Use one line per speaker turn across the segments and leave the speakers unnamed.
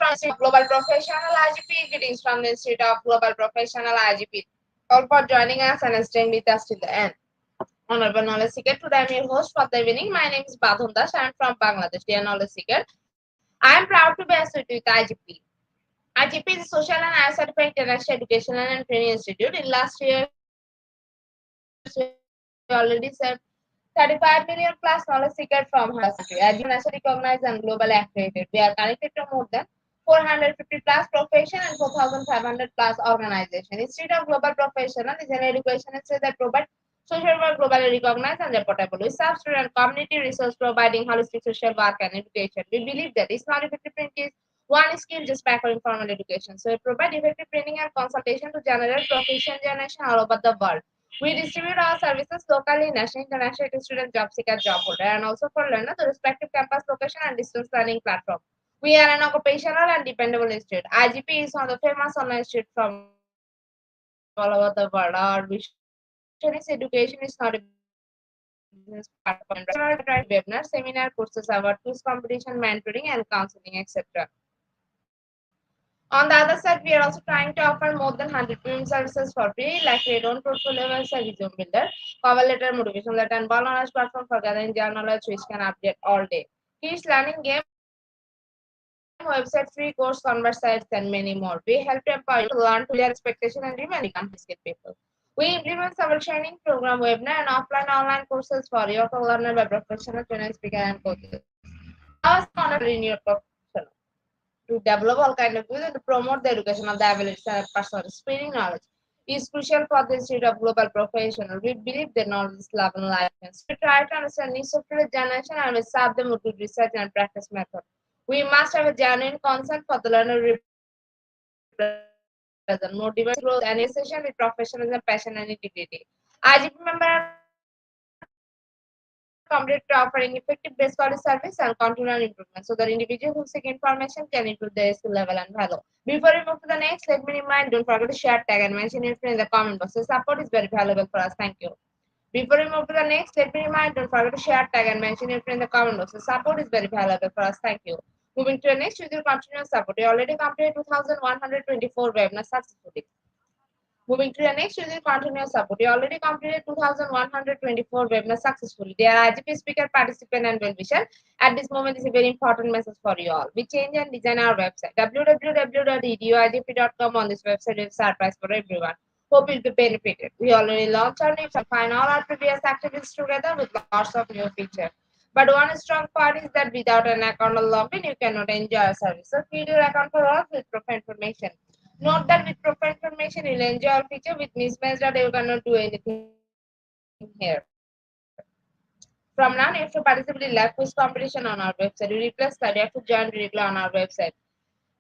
Global Professional IGP. Greetings from the Institute of Global Professional IGP. All for joining us and staying with us till the end. Honorable Knowledge Seeker. Today I'm your host for the evening. My name is Badhun Das. I'm from Bangladesh. Dear Knowledge Seeker, I'm proud to be associated with IGP. IGP is a social and IS certified international educational and training institute. In last years, we already served 35 million plus knowledge seekers from her country. IGP is nationally recognized and globally accredited. We are connected to more than 450 plus profession and 4,500 plus organization. Institute of Global Professional is an education institute that provides social work globally recognized and reportable. We serve student community resource providing holistic social work and education. We believe that it's not effective print is one skill just back for informal education. So we provide effective training and consultation to generate profession generation all over the world. We distribute our services locally, national, international to student, job seeker, job holder, and also for learner the respective campus location and distance learning platform. We are an occupational and dependable institute. IGP is one of the famous online institute from all over the world. Our vision is education is not a business partner. Webinar, seminar, courses, award, quiz competition, mentoring, and counseling, etc. On the other side, we are also trying to offer more than 100 premium services for free, like Trade on Portfolio website, Resume Builder, cover letter, motivation letter, and ball knowledge platform for gathering general knowledge, which can update all day. Kids learning game, website, free course, converse sites, and many more. We help empower you to learn to their expectation and remain become skill people. We implement several training program, webinar, and offline online courses for your learner by professional trainers, speaker, and coaches. Now, it's honor in your profession to develop all kind of views and to promote the education of the abilities and personal speaking knowledge is crucial for the state of global professional. We believe that knowledge is love and life. So we try to understand needs of today's generation and we serve them with good research and practice method. We must have a genuine concern for the learner represent, motivate growth and association with professionalism, passion and integrity. IGP member are committed to offering effective base quality service and continual improvement so that individual who seek information can improve their skill level and value. Before we move to the next, let me remind, don't forget to share, tag, and mention your friend in the comment box. The support is very valuable for us. Thank you. Before we move to the next, let me remind, don't forget to share, tag, and mention your friend in the comment box. The support is very valuable for us. Thank you. Moving to the next, with your continuous support, you already completed 2,124 webinars successfully. Moving to the next, with your continuous support, you already completed 2,124 webinars successfully. Dear IGP speaker, participant, and well-wisher, at this moment is a very important message for you all. We change and design our website www.eduigp.com. On this website is surprise for everyone. Hope you'll be benefited. We already launched our new find all our previous activities together with lots of new features. But one strong part is that without an account or login, you cannot enjoy our service. So create your account for all with profile information. Note that with profile information, you'll enjoy our feature. With mismatched data, you cannot do anything here. From now, you have to participate in live quiz competition on our website. You replace that, you have to join directly on our website.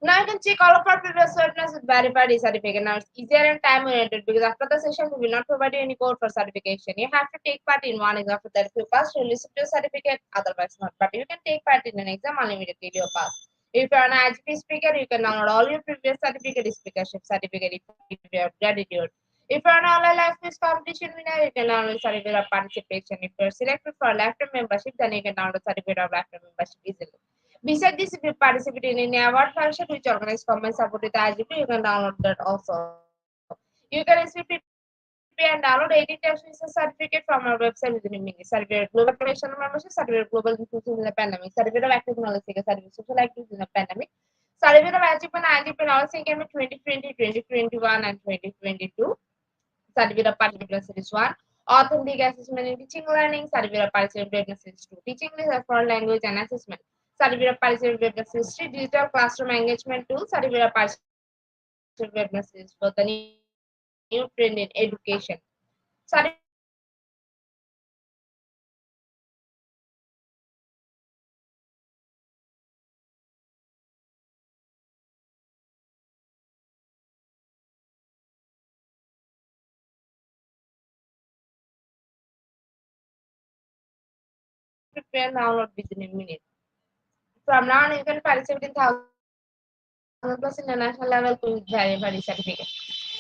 Now you can check all of our previous webinars with verified e-certificate. Now it's easier and time-oriented because after the session, we will not provide you any code for certification. You have to take part in one exam. After that, if you pass, you will receive your certificate. Otherwise not. But you can take part in an exam unlimitedly. You pass. If you are an IGP speaker, you can download all your previous certificate, speakership certificate, if you have gratitude. If you are an online live quiz competition winner, you can download certificate of participation. If you are selected for lifetime membership, then you can download certificate of lifetime membership easily. Besides this, if you participate in any award function which organized common support with IGP, you can download that also. You can receive PPA and download 18 times visa certificate from our website within a minute. Certificate global professional membership, certificate global inclusion in the pandemic, certificate of active knowledge seeker, certificate social activities in the pandemic, certificate of achievement IGP knowledge seeker in 2020, 2021, and 2022. Certificate of Participant Series 1, Authentic Assessment in Teaching Learning, Certificate of Participant Series 2, Teaching English as Foreign Language and Assessment, Certificate of Participant Series 3, Digital Classroom Engagement Tool, Certificate of Participant Series for the new trend in education. Certificate of Participant Series 4, Education Management System, Certificate of Participant Series 5, Education Management System, Certificate of Participant Series 6, Education Management System, Certificate of Participant Series 7, Education Management System, Certificate of Participant Series 8, Education Management System, Certificate of Participant Series 9, Education Management System. You have to prepare and download within a minute. From now on, you can participate in 1,000+ international level quiz with very certificate.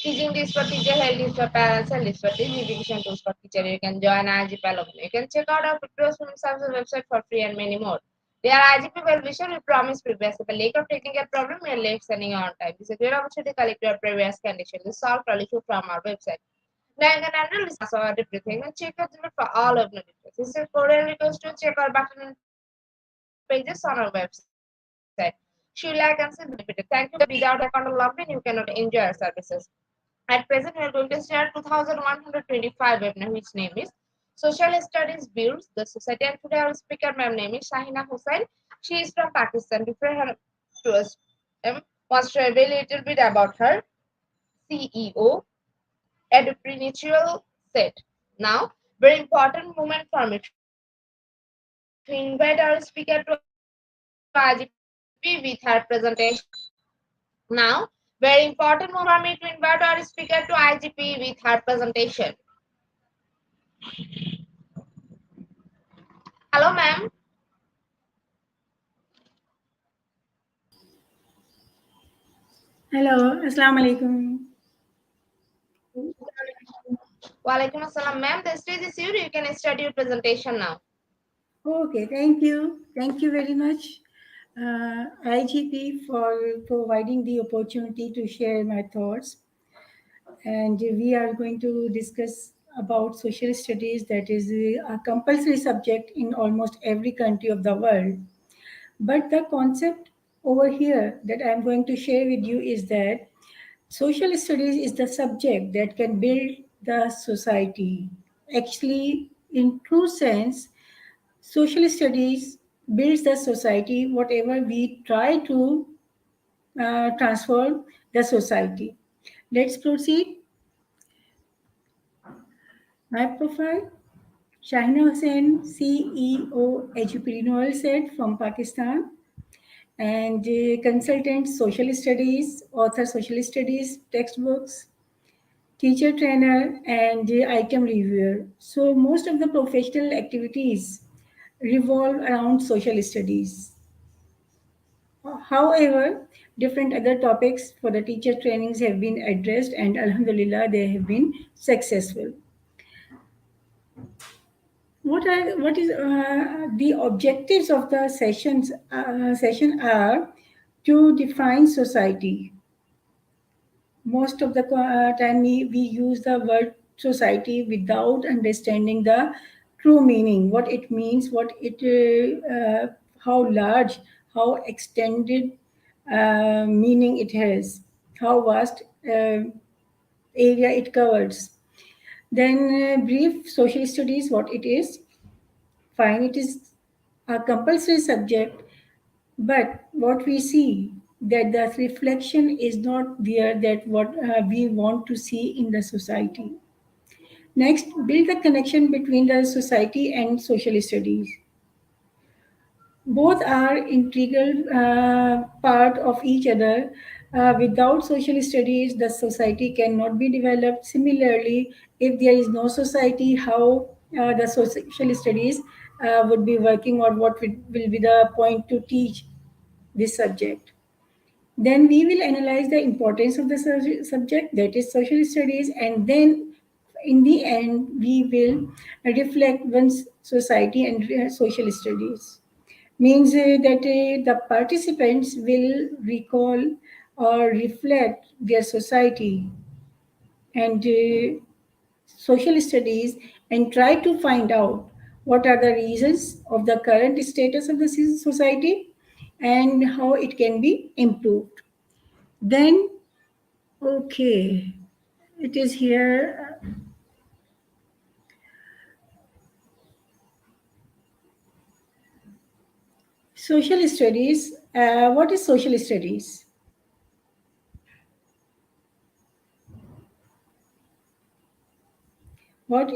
Teaching tips for teacher, health tips for parents, health tips for teach, revision tools for teacher. You can join IGP alumni. You can check out our Pictures from Services website for free and many more. Dear IGP well-wisher, we promised previously the lack of technical problem we are late sending on time. This is a great opportunity to collect your previous condition. This solve all issue from our website. Now you can handle this of everything and check out the for all of the details. This is Korean request to check our button and pages on our website. Should like and see benefit. Thank you. Without account or login, you cannot enjoy our services. At present, we are going to share 2125 webinar, which name is Social Studies Builds the Society. And today our speaker, ma'am, name is Shahina Hussain. She is from Pakistan. Before her to us, wants to reveal a little bit about her CEO entrepreneurial set. Now, very important moment for me to invite our speaker to IGP with her presentation. Now, very important moment for me to invite our speaker to IGP with her presentation. Hello, ma'am.
Hello, Assalamu alaikum.
Walaikum assalam, ma'am. The stage is yours. You can start your presentation now.
Okay, thank you. Thank you very much, IGP, for providing the opportunity to share my thoughts. And we are going to discuss about social studies, that is a compulsory subject in almost every country of the world. But the concept over here that I'm going to share with you is that social studies is the subject that can build the society. Actually, in true sense, social studies builds the society, whatever we try to transform the society. Let's proceed. My profile, Shahina Hussain, CEO, Edupreneur said from Pakistan, and consultant social studies, author social studies, textbooks, teacher trainer, and item reviewer. So most of the professional activities revolve around social studies. However, different other topics for the teacher trainings have been addressed, and Alhamdulillah, they have been successful. What is the objectives of the session are to define society. Most of the time we use the word society without understanding the true meaning, what it means, how large, how extended meaning it has, how vast area it covers. Then brief social studies, what it is. Fine, it is a compulsory subject, but what we see that the reflection is not there that what we want to see in the society. Next, build the connection between the society and social studies. Both are integral part of each other. Without social studies, the society cannot be developed. Similarly, if there is no society, how the social studies would be working, or what will be the point to teach this subject. Then we will analyze the importance of the subject, that is social studies, and then in the end we will reflect one's society and social studies. Means that the participants will recall or reflect their society and social studies and try to find out what are the reasons of the current status of the society and how it can be improved. Then, okay, it is here. Social studies. What is social studies? What,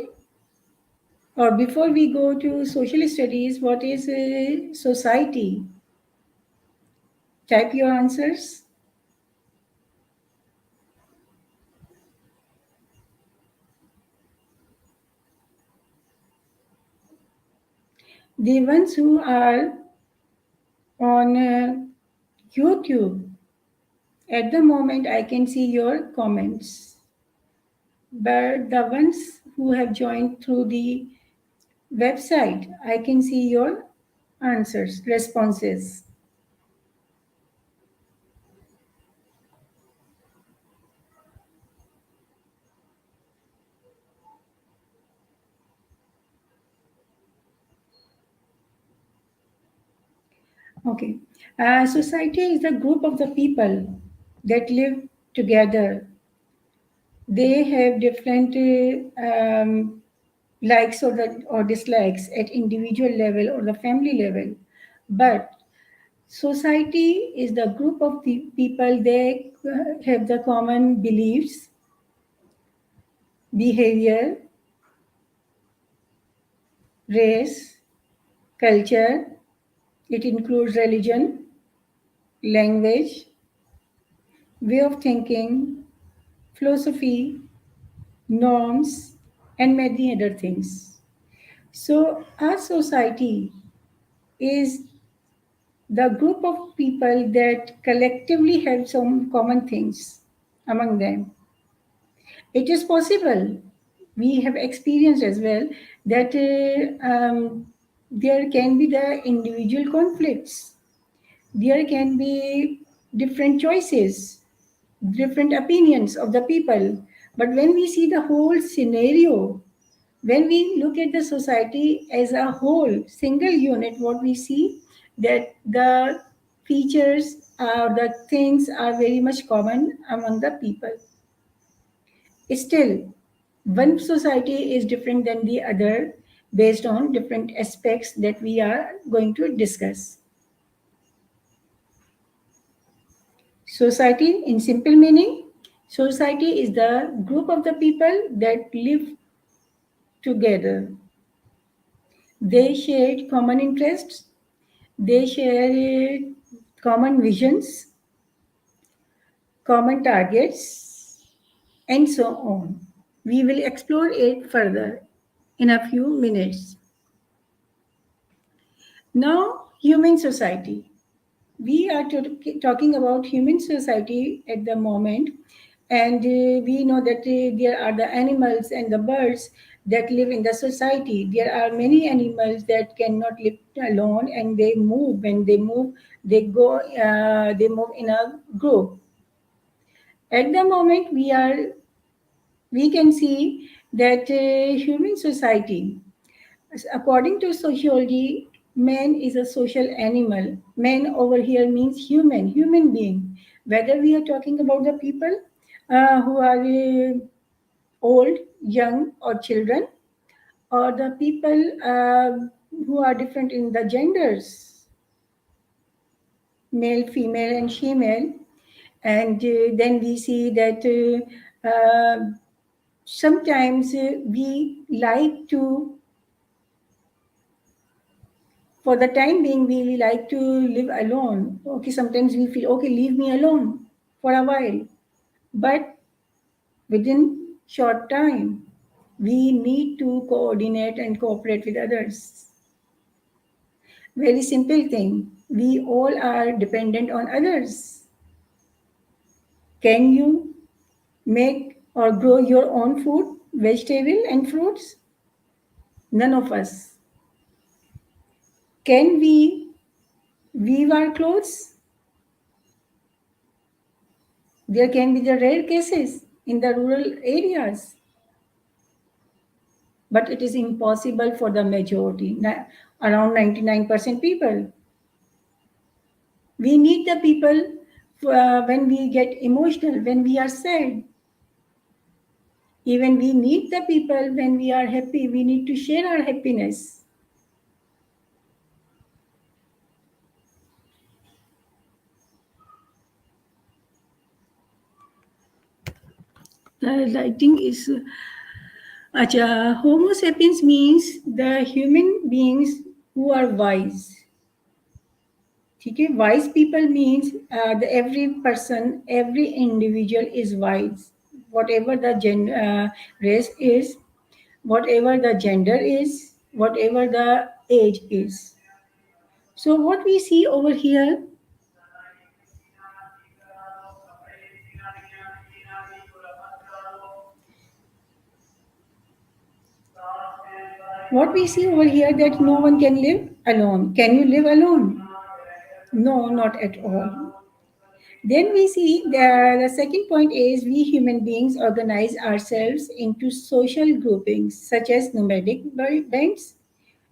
or before we go to social studies, what is society? Type your answers. The ones who are on YouTube, at the moment I can see your comments. But the ones who have joined through the website, I can see your answers, responses. Okay. Society is the group of the people that live together. They have different likes or dislikes at individual level or the family level. But society is the group of the people. They have the common beliefs, behavior, race, culture. It includes religion, language, way of thinking, philosophy, norms, and many other things. So, our society is the group of people that collectively have some common things among them. It is possible, we have experienced as well, that there can be the individual conflicts, there can be different choices, different opinions of the people. But when we see the whole scenario, when we look at the society as a whole, single unit, what we see that the features or the things are very much common among the people. Still, one society is different than the other based on different aspects that we are going to discuss. Society, in simple meaning, society is the group of the people that live together. They share common interests, they share common visions, common targets, and so on. We will explore it further in a few minutes. Now, human society. We are talking about human society at the moment, and we know that there are the animals and the birds that live in the society. There are many animals that cannot live alone, and they move. When they move, they move in a group. At the moment, we can see that human society, according to sociology, man is a social animal. Man over here means human being. Whether we are talking about the people who are old, young, or children, or the people who are different in the genders, male, female, and female. And then we see that sometimes we like to, for the time being, we like to live alone. Okay, sometimes we feel, okay, leave me alone for a while. But within short time, we need to coordinate and cooperate with others. Very simple thing. We all are dependent on others. Can you make or grow your own food, vegetable and fruits? None of us. Can we weave our clothes? There can be the rare cases in the rural areas, but it is impossible for the majority, around 99% people. We need the people when we get emotional, when we are sad. Even we need the people when we are happy. We need to share our happiness. The lighting is Acha, Homo sapiens means the human beings who are wise. Okay, wise people means every person, every individual is wise. Whatever the race is, whatever the gender is, whatever the age is. So what we see over here, what we see over here that no one can live alone. Can you live alone? No, not at all. Then we see the second point is we human beings organize ourselves into social groupings such as nomadic bands,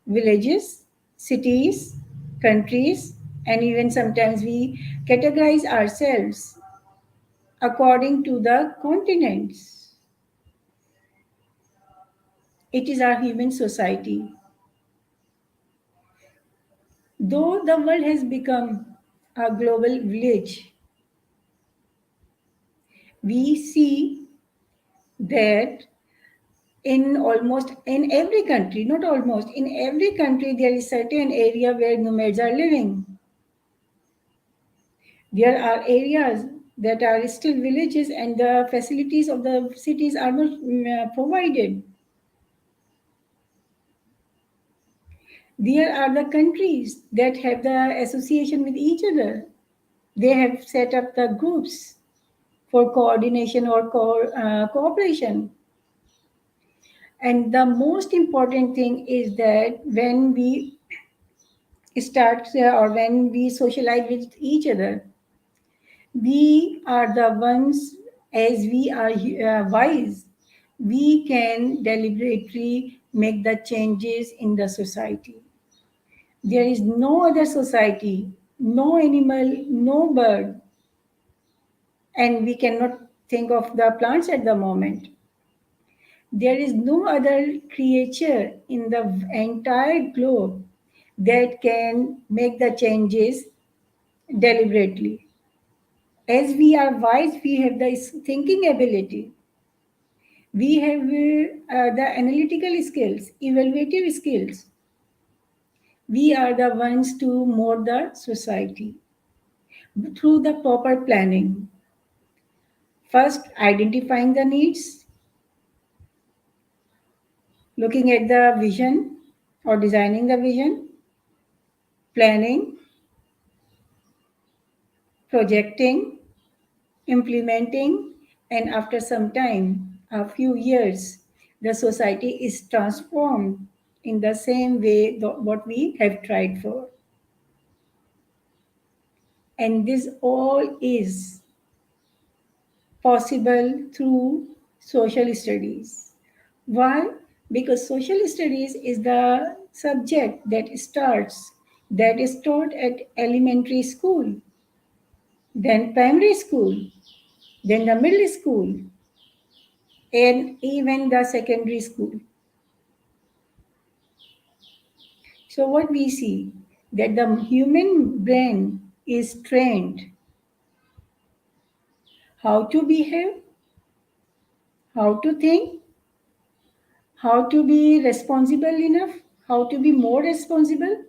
villages, cities, countries, and even sometimes we categorize ourselves according to the continents. It is our human society. Though the world has become a global village, we see that in almost in every country, not almost, in every country, there is certain area where nomads are living. There are areas that are still villages and the facilities of the cities are not provided. There are the countries that have the association with each other. They have set up the groups for coordination or cooperation. And the most important thing is that when we start or when we socialize with each other, we are the ones, as we are wise, we can deliberately make the changes in the society. There is no other society, no animal, no bird, and we cannot think of the plants at the moment. There is no other creature in the entire globe that can make the changes deliberately. As we are wise, we have the thinking ability, we have the analytical skills, evaluative skills. We are the ones to mold the society through the proper planning. First, identifying the needs, looking at the vision or designing the vision, planning, projecting, implementing, and after some time, a few years, the society is transformed in the same way what we have tried for. And this all is possible through social studies. Why? Because social studies is the subject that is taught at elementary school, then primary school, then the middle school, and even the secondary school. So what we see that the human brain is trained how to behave, how to think, how to be responsible enough, how to be more responsible,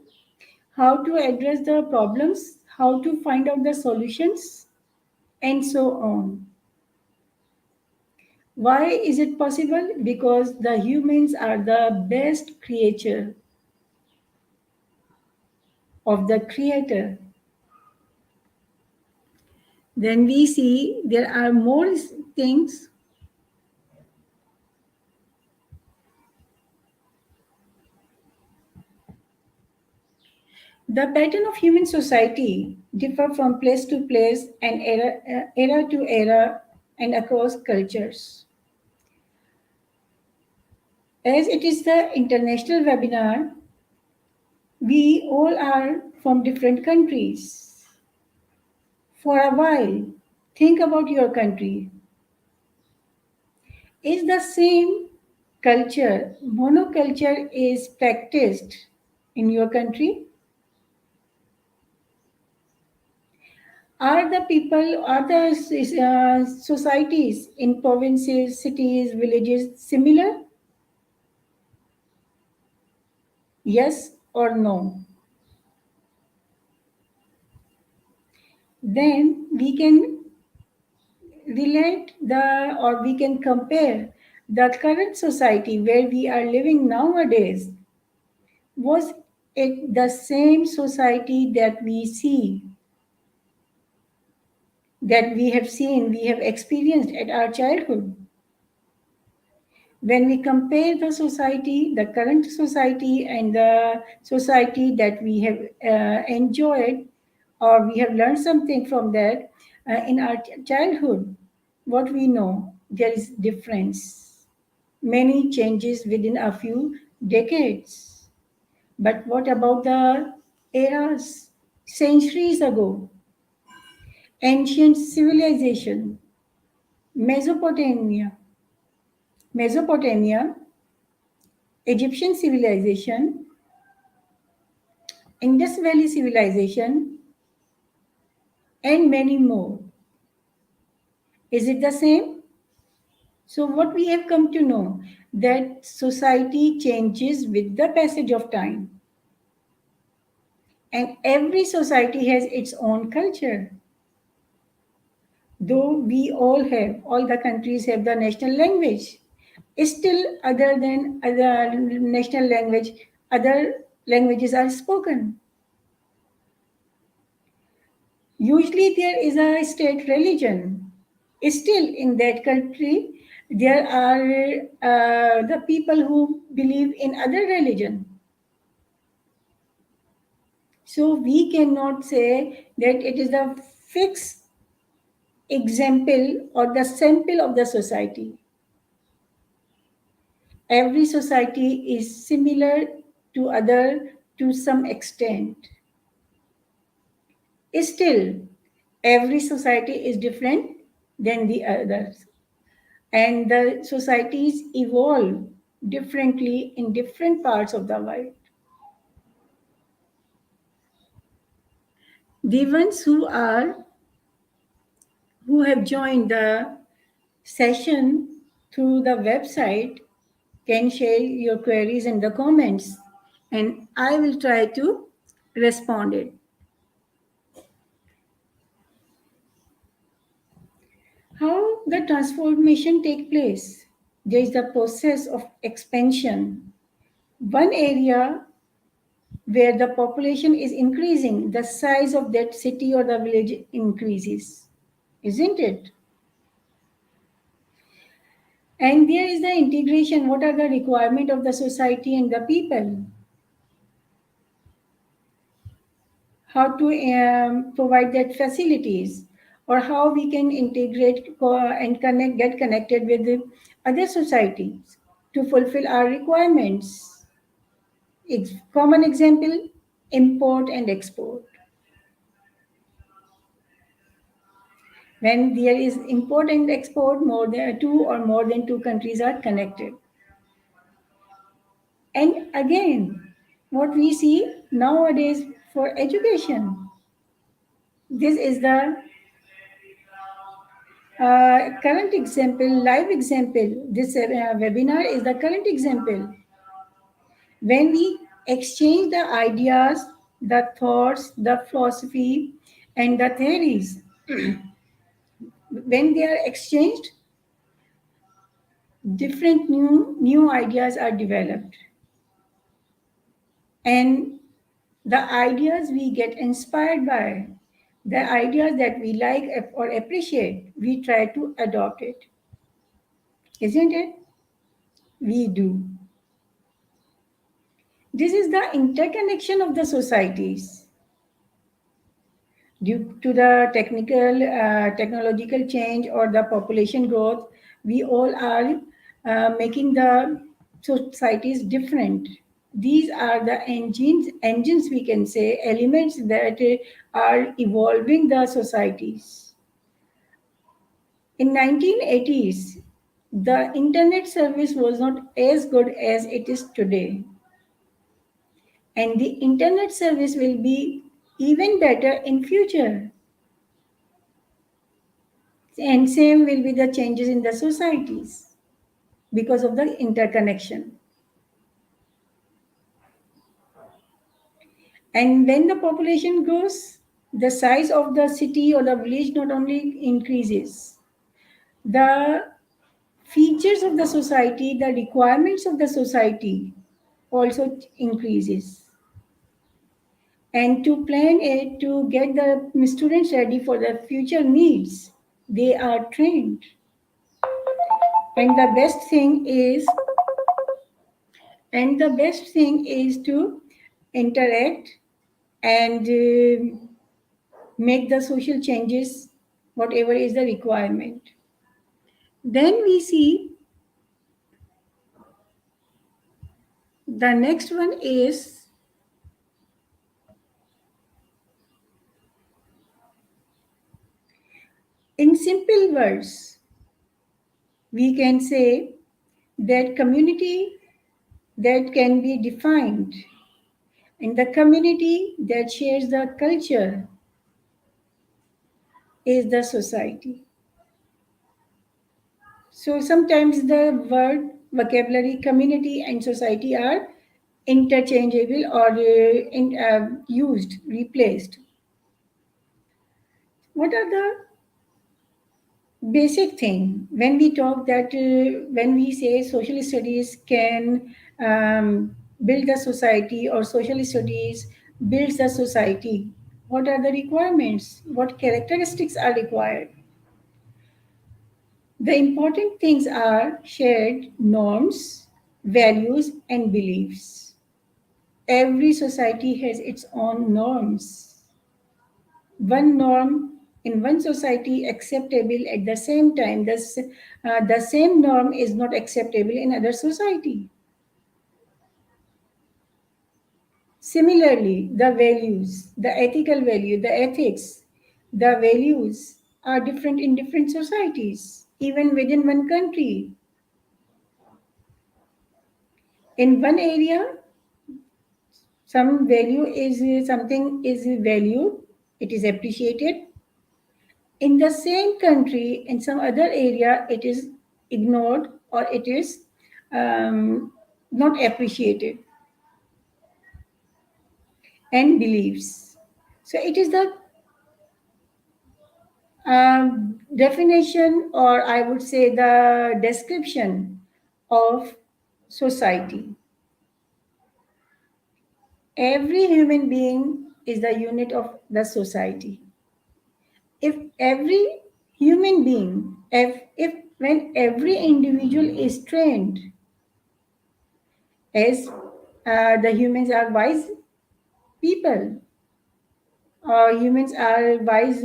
how to address the problems, how to find out the solutions, and so on. Why is it possible? Because the humans are the best creature of the creator. Then we see there are more things. The pattern of human society differ from place to place and era to era and across cultures. As it is the international webinar, we all are from different countries. For a while, think about your country. Is the same culture, monoculture is practiced in your country? Are the people, are the societies in provinces, cities, villages similar? Yes or no? Then we can relate the or we can compare the current society where we are living nowadays. Was it the same society that we see, that we have seen, we have experienced at our childhood? When we compare the society, the current society, and the society that we have enjoyed, or we have learned something from that in our childhood, what we know, there is difference. Many changes within a few decades. But what about the eras centuries ago? Ancient civilization, Mesopotamia, Mesopotamia, Egyptian civilization, Indus Valley civilization, and many more. Is it the same? So, what we have come to know that society changes with the passage of time, and every society has its own culture. Though we all the countries have the national language, still other than other national language, other languages are spoken. Usually there is a state religion. Still in that country, there are the people who believe in other religion. So we cannot say that it is the fixed example or the sample of the society. Every society is similar to other to some extent. Still, every society is different than the others, and the societies evolve differently in different parts of the world. The ones who have joined the session through the website can share your queries in the comments, and I will try to respond it. How the transformation take place? There is the process of expansion. One area where the population is increasing, the size of that city or the village increases, isn't it? And there is the integration. What are the requirement of the society and the people? How to provide that facilities, or how we can integrate and get connected with the other societies to fulfill our requirements. Common example, import and export. When there is import and export, more than two or more than two countries are connected. And again, what we see nowadays for education, this is the current example, live example. This webinar is the current example. When we exchange the ideas, the thoughts, the philosophy, and the theories, when they are exchanged, different new ideas are developed, and the ideas we get inspired by, the ideas that we like or appreciate, we try to adopt it, isn't it? We do. This is the interconnection of the societies. Due to the technological change or the population growth, we all are making the societies different. These are the engines we can say, elements that are evolving the societies. In 1980s, the internet service was not as good as it is today, and the internet service will be even better in future, and same will be the changes in the societies because of the interconnection. And when the population grows, the size of the city or the village not only increases, the features of the society, the requirements of the society also increases. And to plan it, to get the students ready for the future needs, they are trained. And the best thing is and the best thing is to interact and make the social changes whatever is the requirement. Then we see the next one is, in simple words, we can say that community that can be defined and the community that shares the culture is the society. So sometimes the word vocabulary community and society are interchangeable or used, replaced. What are the basic thing when we talk that when we say social studies can build the society or social studies builds the society? What are the requirements? What characteristics are required? The important things are shared norms, values, and beliefs. Every society has its own norms. One norm in one society acceptable at the same time, the same norm is not acceptable in other society. Similarly, the values, the ethical value, the ethics, the values are different in different societies, even within one country. In one area, some value is something is valued, it is appreciated. In the same country, in some other area, it is ignored or it is um, not appreciated and beliefs. So it is the definition, or I would say the description of society. Every human being is the unit of the society. If every human being, if when every individual is trained as the humans are wise people, or humans are wise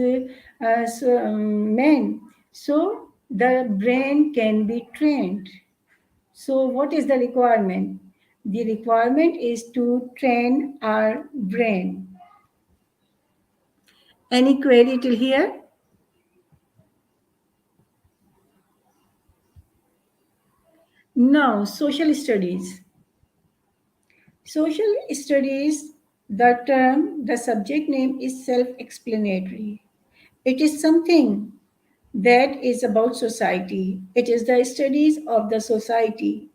men, so the brain can be trained. So what is the requirement? The requirement is to train our brain. Any query till here? Now, social studies. Social studies, the term, the subject name is self explanatory. It is something that is about society. It is the studies of the society.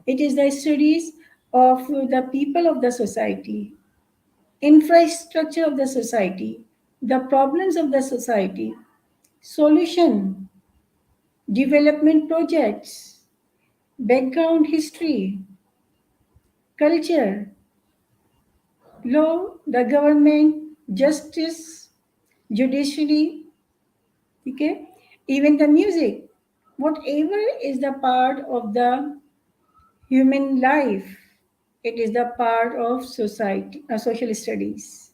It is the studies of the people of the society, infrastructure of the society, the problems of the society, solution, development projects, background history, culture, law, the government, justice, judiciary, okay, even the music, whatever is the part of the human life, it is the part of society, social studies.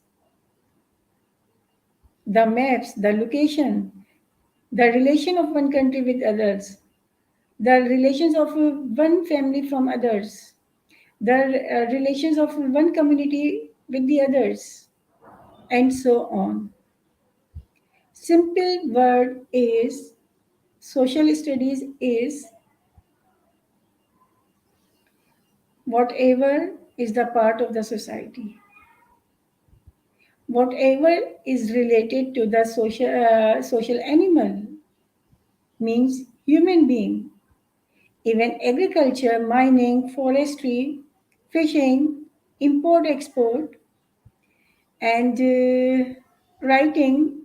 The maps, the location, the relation of one country with others, the relations of one family from others, the relations of one community with the others, and so on. Simple word is social studies is whatever is the part of the society, whatever is related to the social animal, means human being, even agriculture, mining, forestry, fishing, import export, and writing,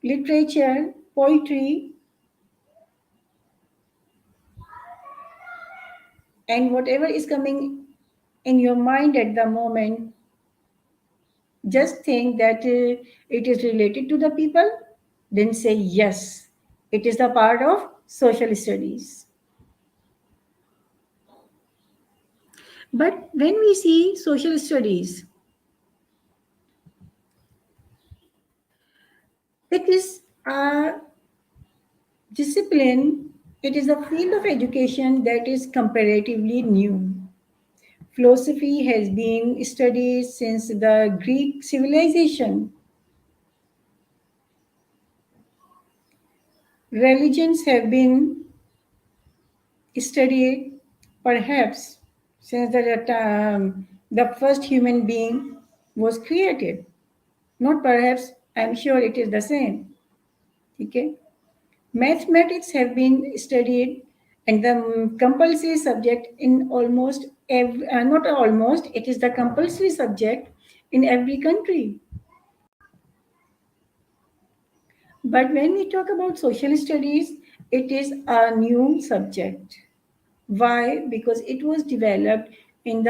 literature, poetry, and whatever is coming in your mind at the moment, just think that it is related to the people, then say yes, it is the part of social studies. But when we see social studies, it is a discipline, it is a field of education that is comparatively new. Philosophy has been studied since the Greek civilization. Religions have been studied perhaps since the first human being was created. Not perhaps, I'm sure it is the same. Okay? Mathematics have been studied and the compulsory subject in almost every, not almost, it is the compulsory subject in every country. But when we talk about social studies, it is a new subject. Why? Because it was developed in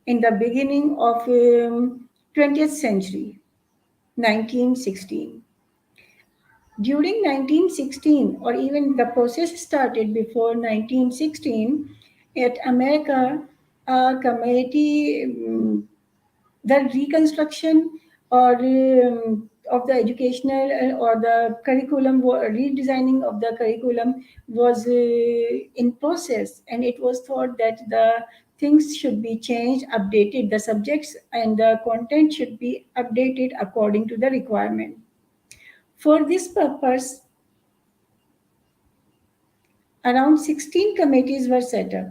in the beginning of 20th century, 1916. During 1916, or even the process started before 1916, at America, a committee, the reconstruction or of the educational or the curriculum, redesigning of the curriculum was in process, and it was thought that the things should be changed, updated, the subjects and the content should be updated according to the requirement. For this purpose, around 16 committees were set up.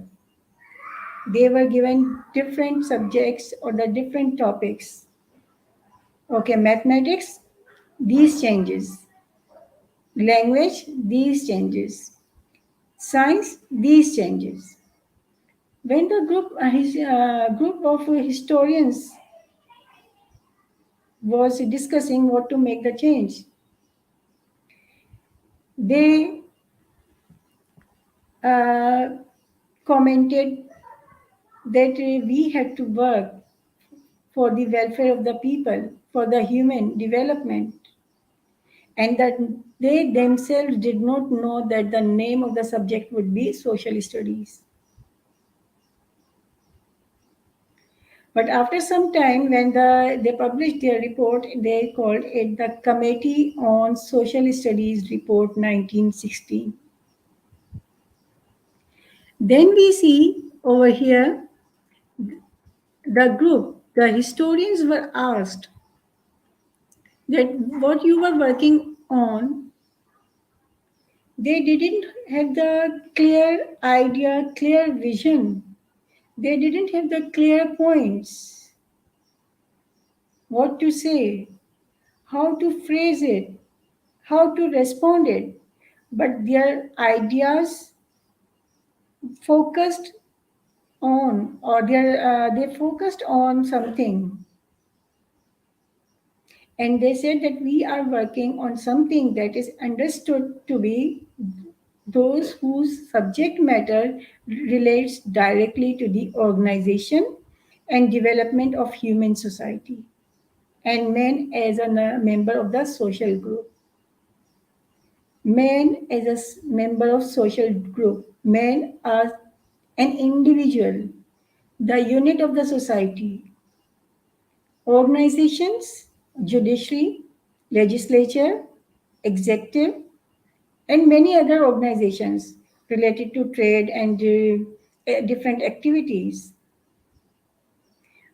They were given different subjects or the different topics. Okay, mathematics, these changes. Language, these changes. Science, these changes. When the group of historians was discussing what to make the change, they uh, commented that we had to work for the welfare of the people, for the human development, and that they themselves did not know that the name of the subject would be social studies. But after some time, when they published their report, they called it the Committee on Social Studies Report 1916. Then we see over here the historians were asked that what you were working on, they didn't have the clear idea, clear vision. They didn't have the clear points, what to say, how to phrase it, how to respond it. But their ideas focused they focused on something, and they said that we are working on something that is understood to be those whose subject matter relates directly to the organization and development of human society and man as a member of the social group. Man as a member of social group, man as an individual, the unit of the society, organizations, judiciary, legislature, executive, and many other organizations related to trade and different activities.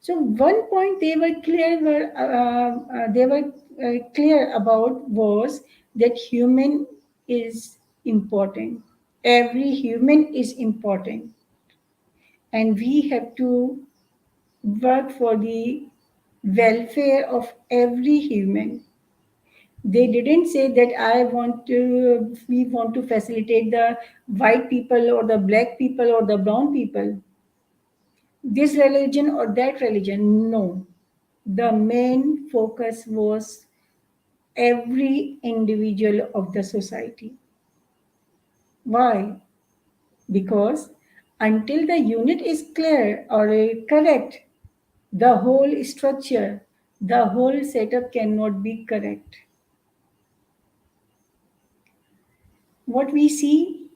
So one point they were clear about was that human is important. Every human is important, and we have to work for the welfare of every human. They didn't say that we want to facilitate the white people or the black people or the brown people, this religion or that religion. No. The main focus was every individual of the society. Why? Because until the unit is clear or correct, the whole structure, the whole setup cannot be correct. What we see,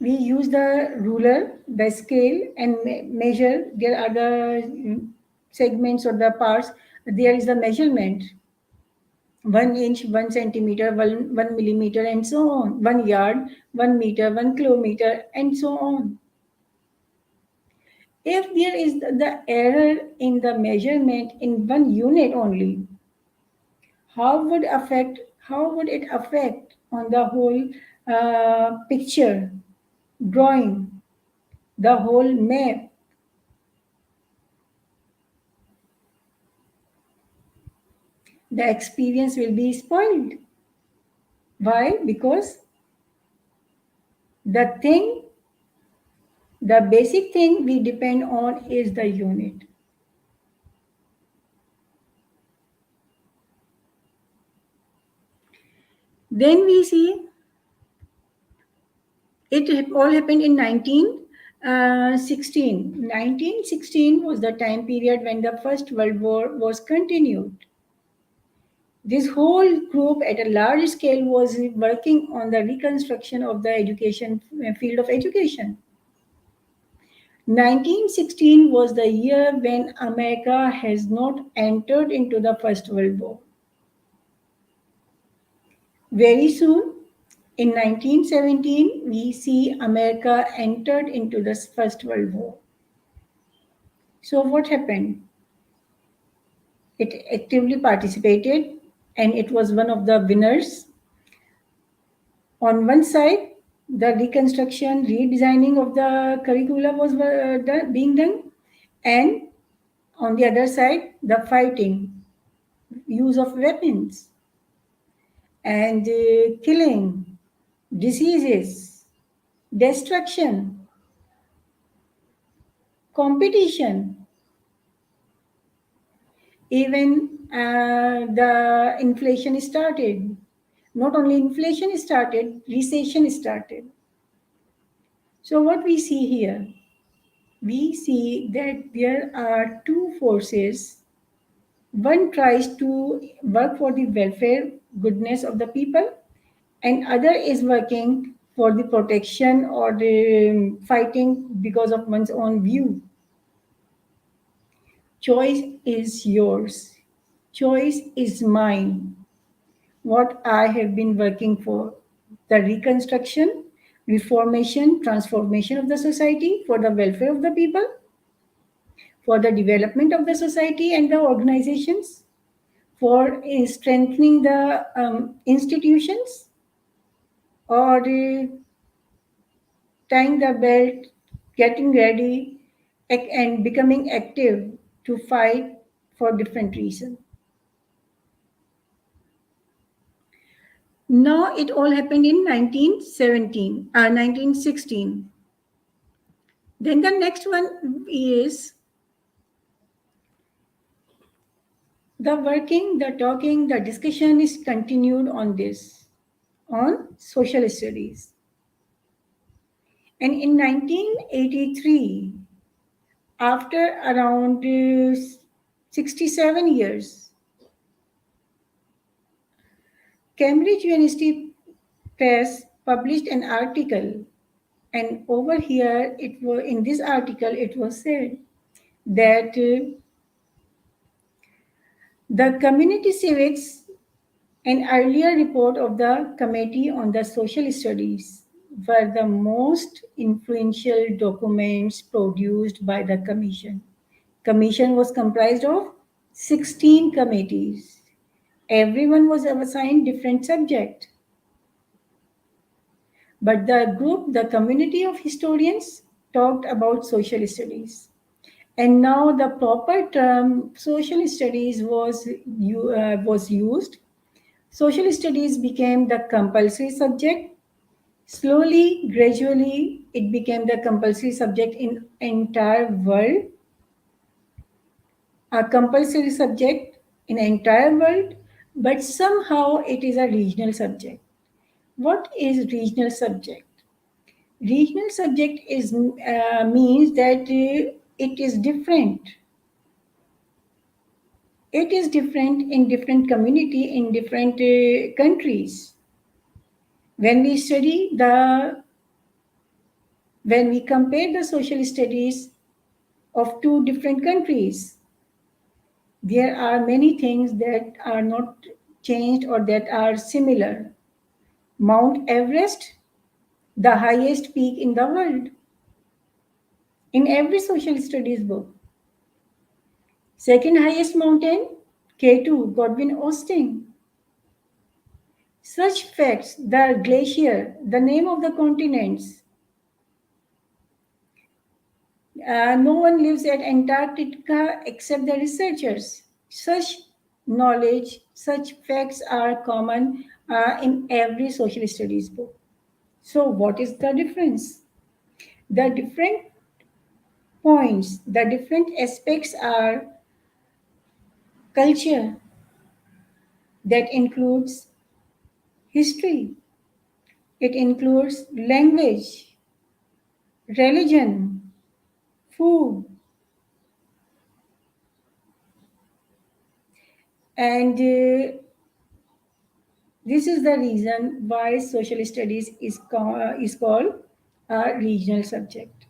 we use the ruler, the scale, and measure. There are the segments or the parts. There is the measurement: 1 inch, 1 centimeter, 1 millimeter, and so on. 1 yard, 1 meter, 1 kilometer, and so on. If there is the error in the measurement in one unit only, how would it affect on the whole picture, drawing, the whole map? The experience will be spoiled. Why? Because the thing, the basic thing we depend on is the unit. Then we see it all happened in 1916. 1916 was the time period when the First World War was continued. This whole group at a large scale was working on the reconstruction of the education field of education. 1916 was the year when America has not entered into the First World War. Very soon, in 1917, we see America entered into the First World War. So what happened? It actively participated and it was one of the winners. On one side, the reconstruction, redesigning of the curricula was being done, and on the other side, the fighting, use of weapons, and killing, diseases, destruction, competition, even the inflation started. Not only inflation started, recession started. So what we see here, we see that there are two forces. One tries to work for the welfare, goodness of the people, and other is working for the protection or the fighting because of one's own view. Choice is yours. Choice is mine. What I have been working for, the reconstruction, reformation, transformation of the society for the welfare of the people, for the development of the society and the organizations, for strengthening the institutions, or tying the belt, getting ready, and becoming active to fight for different reasons. Now it all happened in 1916. Then the next one is the working, the talking, the discussion is continued on this, on social studies. And in 1983, after around 67 years, Cambridge University Press published an article, and over here, it was in this article, it was said that the community civics, an earlier report of the Committee on the Social Studies, were the most influential documents produced by the Commission. Commission was comprised of 16 committees. Everyone was assigned different subject. But the group, the community of historians, talked about social studies. And now the proper term social studies was used. Social studies became the compulsory subject. Slowly, gradually, it became the compulsory subject in entire world. A compulsory subject in entire world, but somehow it is a regional subject. What is regional subject? Regional subject is means that it is different. It is different in different community in different countries. When we study the when we compare the social studies of two different countries, there are many things that are not changed or that are similar. Mount Everest, the highest peak in the world, in every social studies book. Second highest mountain, K2, Godwin Austen. Such facts, the glacier, the name of the continents. No one lives at Antarctica except the researchers. Such knowledge, such facts are common in every social studies book. So, what is the difference? The different points, the different aspects are culture, that includes history, it includes language, religion, food, and this is the reason why social studies is called a regional subject.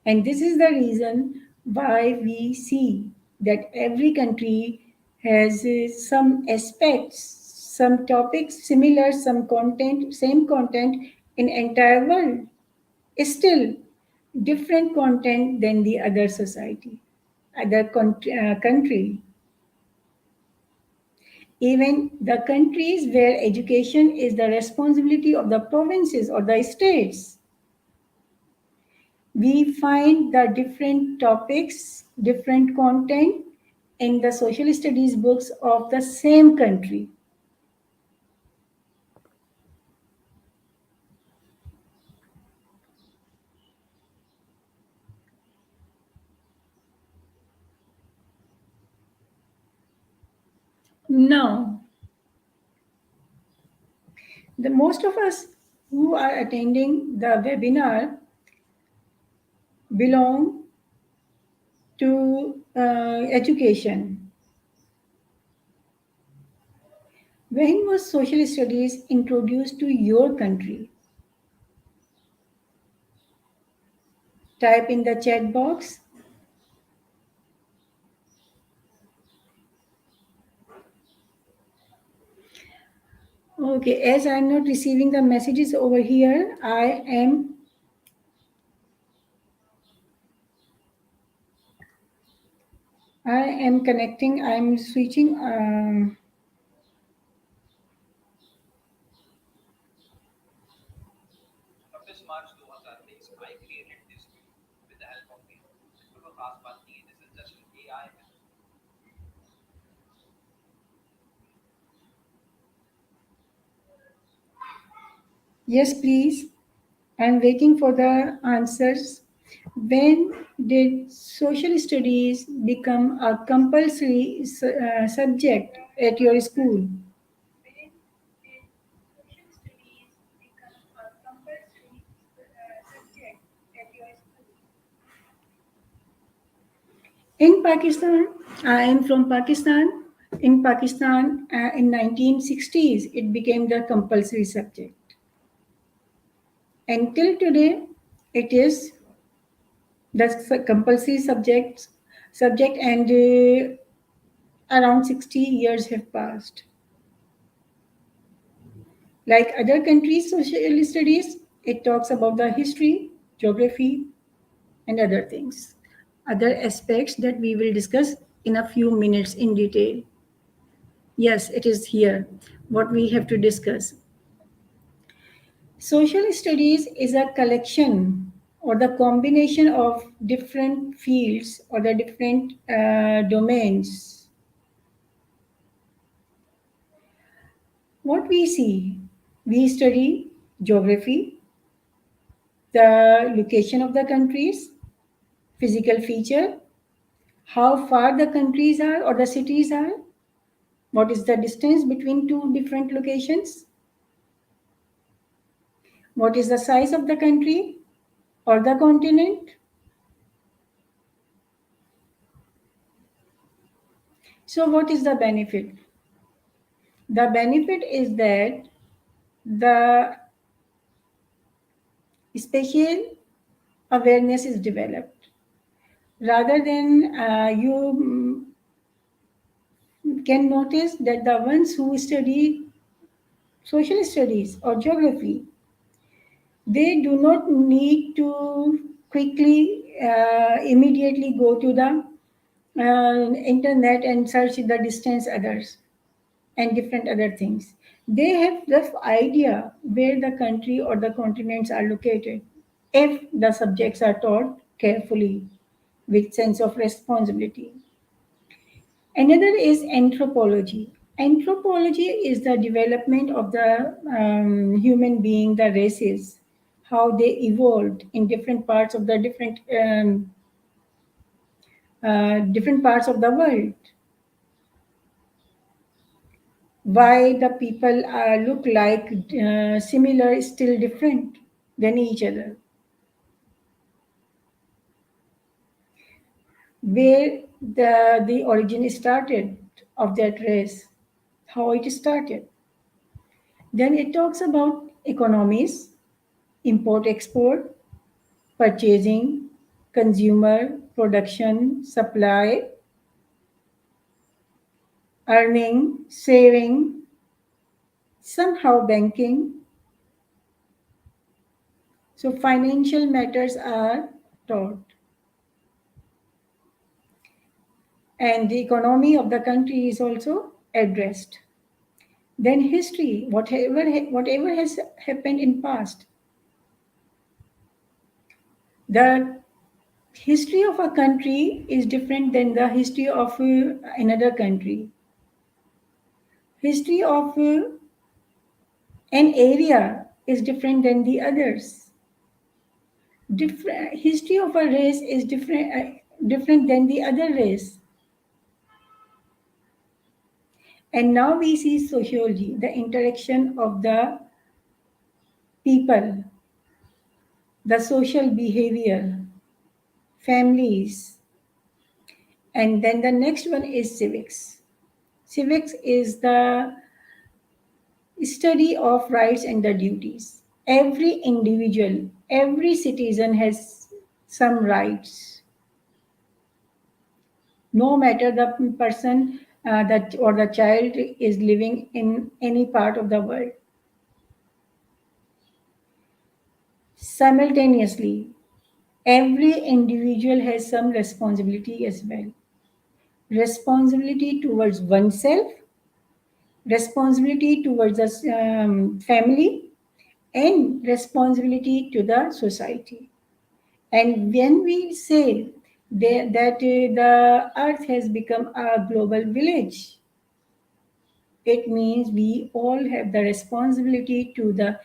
And this is the reason why we see that every country has some aspects, some topics similar, some content, same content in entire world. Still, different content than the other society, country. Even the countries where education is the responsibility of the provinces or the states, we find the different topics, different content in the social studies books of the same country. Now, the most of us who are attending the webinar belong to education. When was social studies introduced to your country? Type in the chat box. Okay, as I'm not receiving the messages over here, I am connecting. I'm switching. Yes, please. I'm waiting for the answers. When did social studies become a compulsory subject at your school? In Pakistan, I am from Pakistan. In Pakistan, in 1960s, it became the compulsory subject. Until today, it is the compulsory subject, and around 60 years have passed. Like other countries' social studies, it talks about the history, geography, and other things, other aspects that we will discuss in a few minutes in detail. Yes, it is here what we have to discuss. Social studies is a collection or the combination of different fields or the different domains. What we see, we study geography, the location of the countries, physical feature, how far the countries are or the cities are, what is the distance between two different locations, what is the size of the country or the continent. So, what is the benefit? The benefit is that the Spatial awareness is developed. Rather than you can notice that the ones who study social studies or geography, they do not need to quickly, immediately go to the internet and search the distance others and different other things. They have rough idea where the country or the continents are located if the subjects are taught carefully with sense of responsibility. Another is anthropology. Anthropology is the development of the human being, the races, how they evolved in different parts of the different parts of the world. Why the people look like similar, still different than each other. Where the origin started of that race, how it started. Then it talks about economies, import export, purchasing, consumer, production, supply, earning, saving, somehow banking. So financial matters are taught. And the economy of the country is also addressed. Then history, whatever has happened in past, the history of a country is different than the history of another country. History of an area is different than the others. Different history of a race is different than the other race. And now we see sociology, the interaction of the people, the social behavior, families, and then the next one is civics. Civics is the study of rights and the duties. Every individual, every citizen has some rights, no matter the person that or the child is living in any part of the world. Simultaneously, every individual has some responsibility as well. Responsibility towards oneself, responsibility towards the family, and responsibility to the society. And when we say that the earth has become a global village, it means we all have the responsibility to the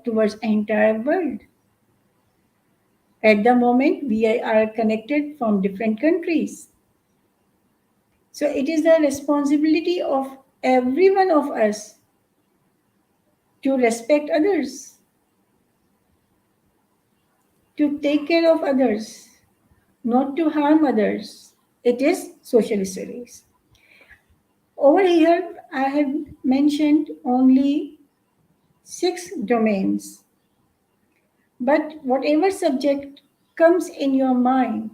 towards entire world. At the moment, we are connected from different countries. So it is the responsibility of every one of us to respect others, to take care of others, not to harm others. It is social studies. Over here, I have mentioned only 6 domains, but whatever subject comes in your mind,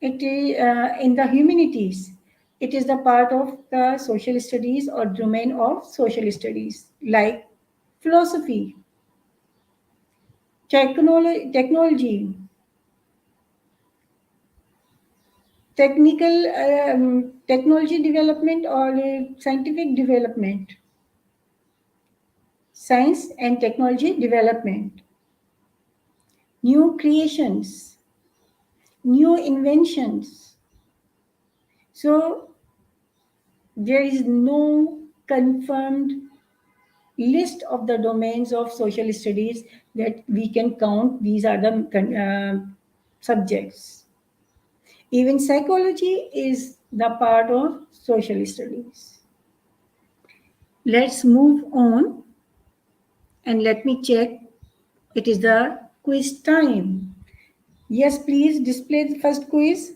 it is in the humanities. It is the part of the social studies or domain of social studies, like philosophy, technology, technology development or scientific development, science and technology development, new creations, new inventions. So there is no confirmed list of the domains of social studies that we can count. These are the subjects. Even psychology is the part of social studies. Let's move on and let me check. It is the quiz time. Yes, please display the first quiz.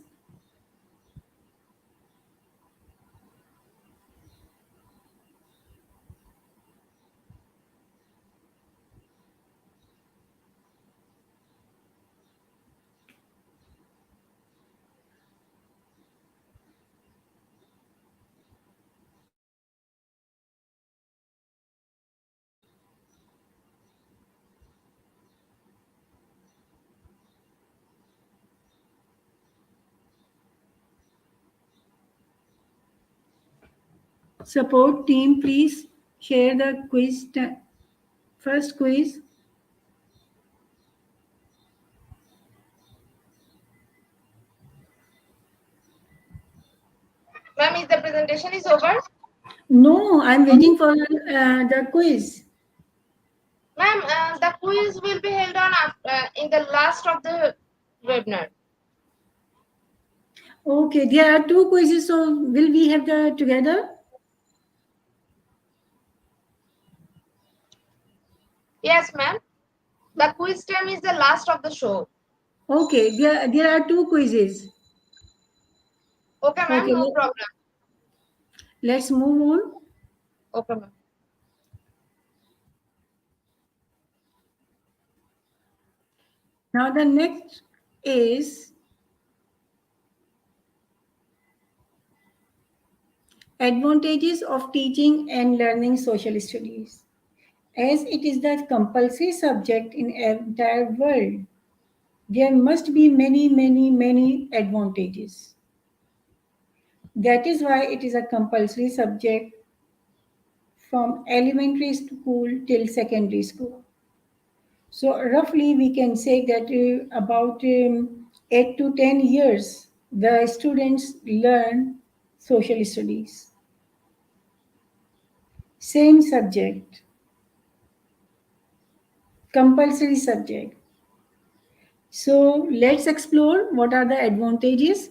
Support team, please share the first quiz.
Ma'am, is the presentation is over?
No, I'm waiting for the quiz.
Ma'am, the quiz will be held on in the last of the webinar.
Okay, there are two quizzes, so will we have the together?
Yes, ma'am. The quiz time is the last of the show.
Okay, there are two quizzes.
Okay, ma'am,
Okay,
no problem.
let's move on.
Okay, ma'am.
Now the next is advantages of teaching and learning social studies. As it is the compulsory subject in entire world, there must be many advantages. That is why it is a compulsory subject from elementary school till secondary school. So roughly we can say that about 8 to 10 years the students learn social studies. Same subject, compulsory subject. So let's explore what are the advantages.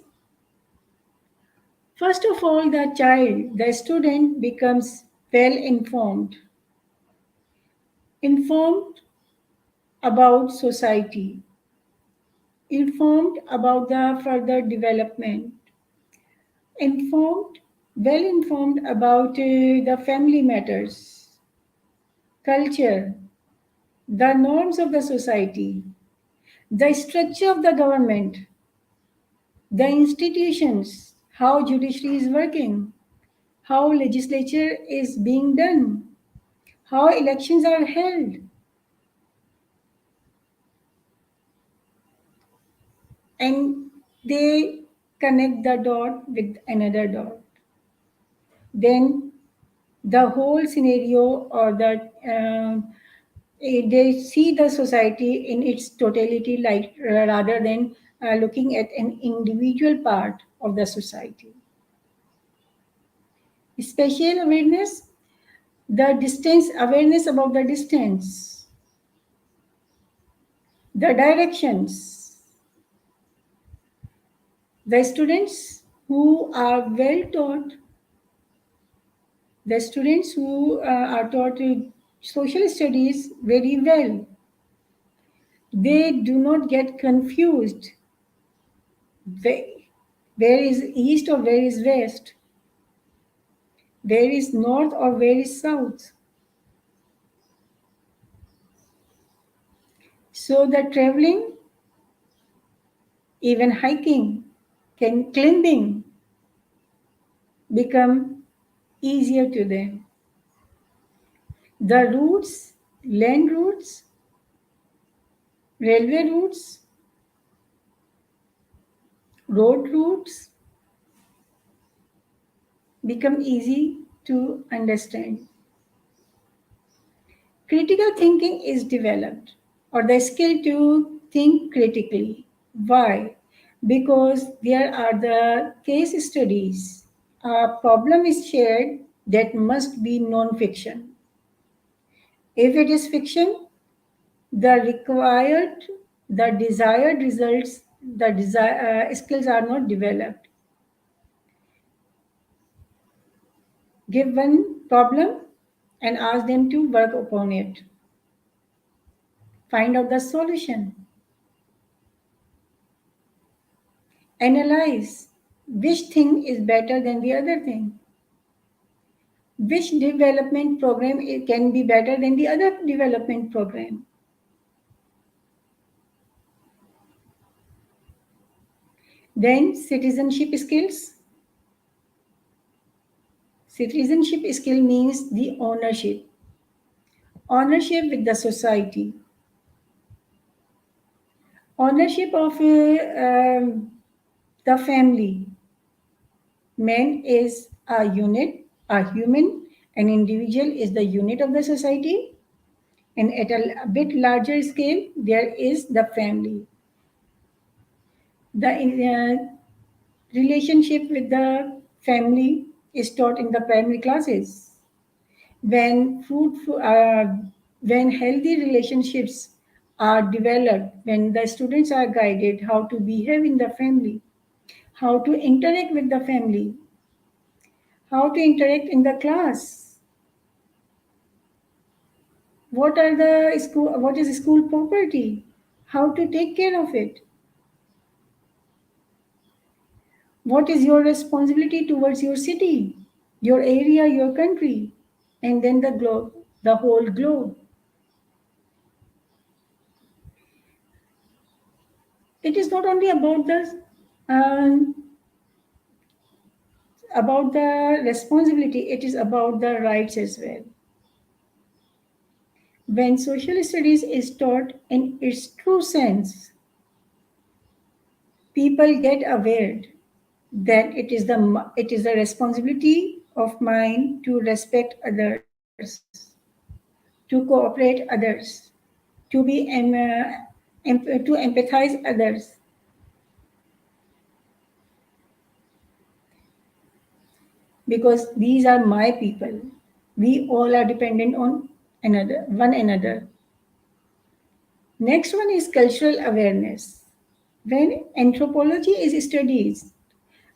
First of all, the student becomes well informed about society, informed about the further development, informed, well informed about the family matters, culture, the norms of the society, the structure of the government, the institutions, how judiciary is working, how legislature is being done, how elections are held, and they connect the dot with another dot. Then the whole scenario or they see the society in its totality, like rather than looking at an individual part of the society. Spatial awareness, the distance awareness about the distance, the directions. The students who are well taught, the students who are taught social studies very well, they do not get confused. Where, where is east or where is west? Where is north or where is south? So the traveling, even hiking, climbing become easier to them. The routes, land routes, railway routes, road routes become easy to understand. Critical thinking is developed, or the skill to think critically. Why? Because there are the case studies. A problem is shared that must be non fiction. If it is fiction, the required, the desired results, skills are not developed. Give one problem and ask them to work upon it. Find out the solution. Analyze which thing is better than the other thing. Which development program can be better than the other development program. Then citizenship skills. Citizenship skill means the ownership. Ownership with the society. Ownership of the family. Man is a unit, A human, an individual, is the unit of the society, and at a bit larger scale, there is the family. The relationship with the family is taught in the primary classes. When when healthy relationships are developed, when the students are guided how to behave in the family, how to interact with the family, how to interact in the class, what is school property, how to take care of it, what is your responsibility towards your city, your area, your country, and then the globe, the whole globe. It is not only um, about the responsibility, it is about the rights as well. When social studies is taught in its true sense, people get aware that it is the responsibility of mine to respect others, to cooperate others, to be to empathize others, because these are my people. We all are dependent on one another. Next one is cultural awareness. When anthropology is studied,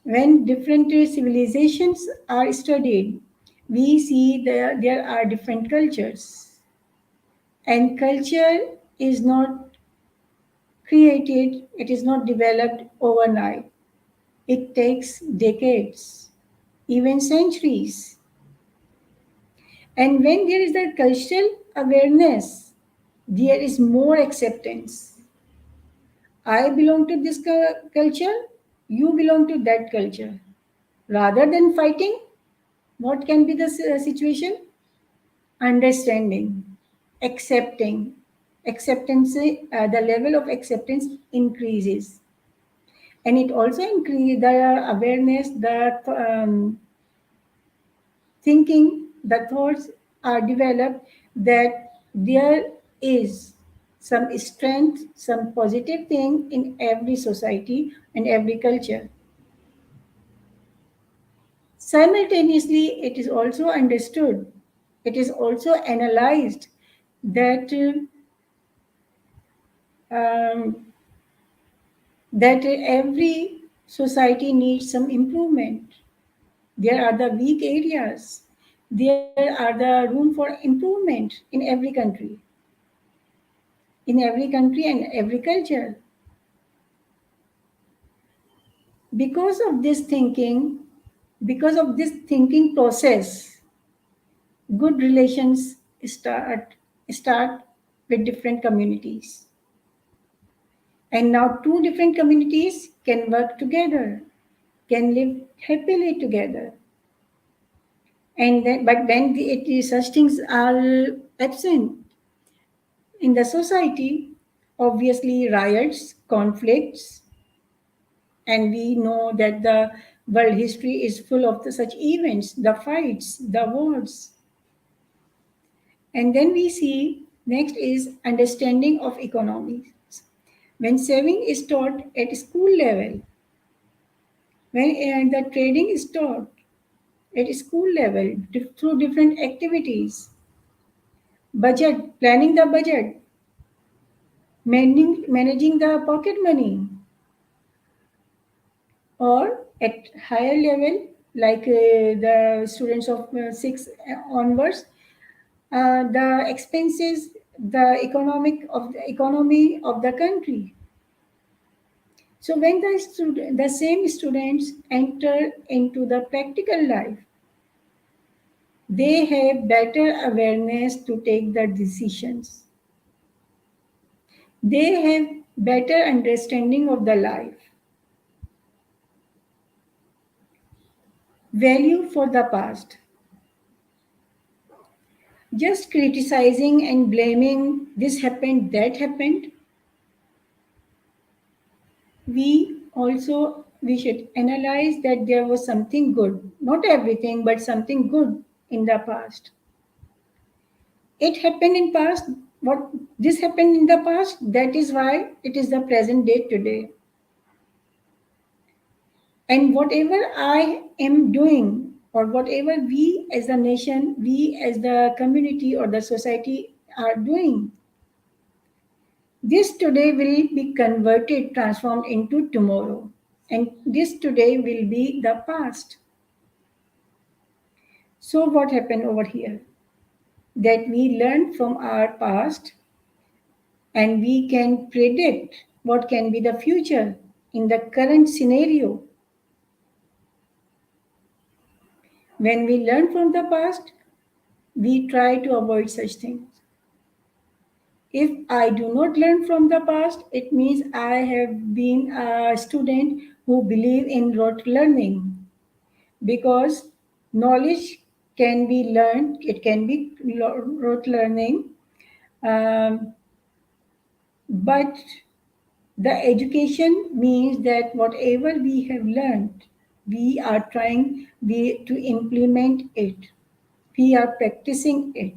when different civilizations are studied, we see there are different cultures. And culture is not created, it is not developed overnight. It takes decades, even centuries. And when there is that cultural awareness, there is more acceptance. I belong to this culture, you belong to that culture. Rather than fighting, what can be the situation? Understanding, accepting. The level of acceptance increases. And it also increases the awareness, thinking, the thoughts are developed that there is some strength, some positive thing in every society and every culture. Simultaneously, it is also understood, it is also analyzed that um, every society needs some improvement. There are the weak areas. There are the room for improvement in every country and every culture. Because of this thinking, because of this thinking process, good relations start with different communities. And now two different communities can work together, can live happily together. And then, but when such things are absent in the society, obviously riots, conflicts, and we know that the world history is full of such events, the fights, the wars. And then we see next is understanding of economies. When saving is taught at school level, when the trading is taught at school level through different activities, budget, planning the budget, managing the pocket money, or at higher level, like the students of 6 onwards, the expenses, the economy of the country. So when the same students enter into the practical life, they have better awareness to take the decisions. They have better understanding of the life. Value for the past. Just criticizing and blaming this happened, that happened. We also We should analyze that there was something good, not everything, but something good in the past. It happened in past. What this happened in the past, that is why it is the present day today. And whatever I am doing, or whatever we as a nation, we as the community or the society are doing, this today will be converted, transformed into tomorrow. And this today will be the past. So, what happened over here? That we learn from our past and we can predict what can be the future in the current scenario. When we learn from the past, we try to avoid such things. If I do not learn from the past, it means I have been a student who believe in rote learning, because knowledge can be learned, it can be rote learning, um, but the education means that whatever we have learned, we are trying to implement it. We are practicing it,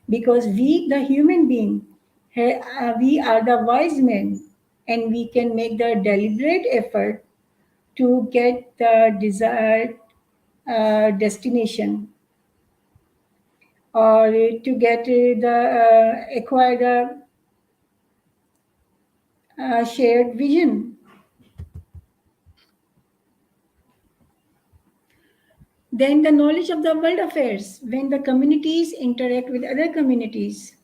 because we, the human being, we are the wise men, and we can make the deliberate effort to get the desired destination, or to get the acquire the shared vision. Then the knowledge of the world affairs, when the communities interact with other communities,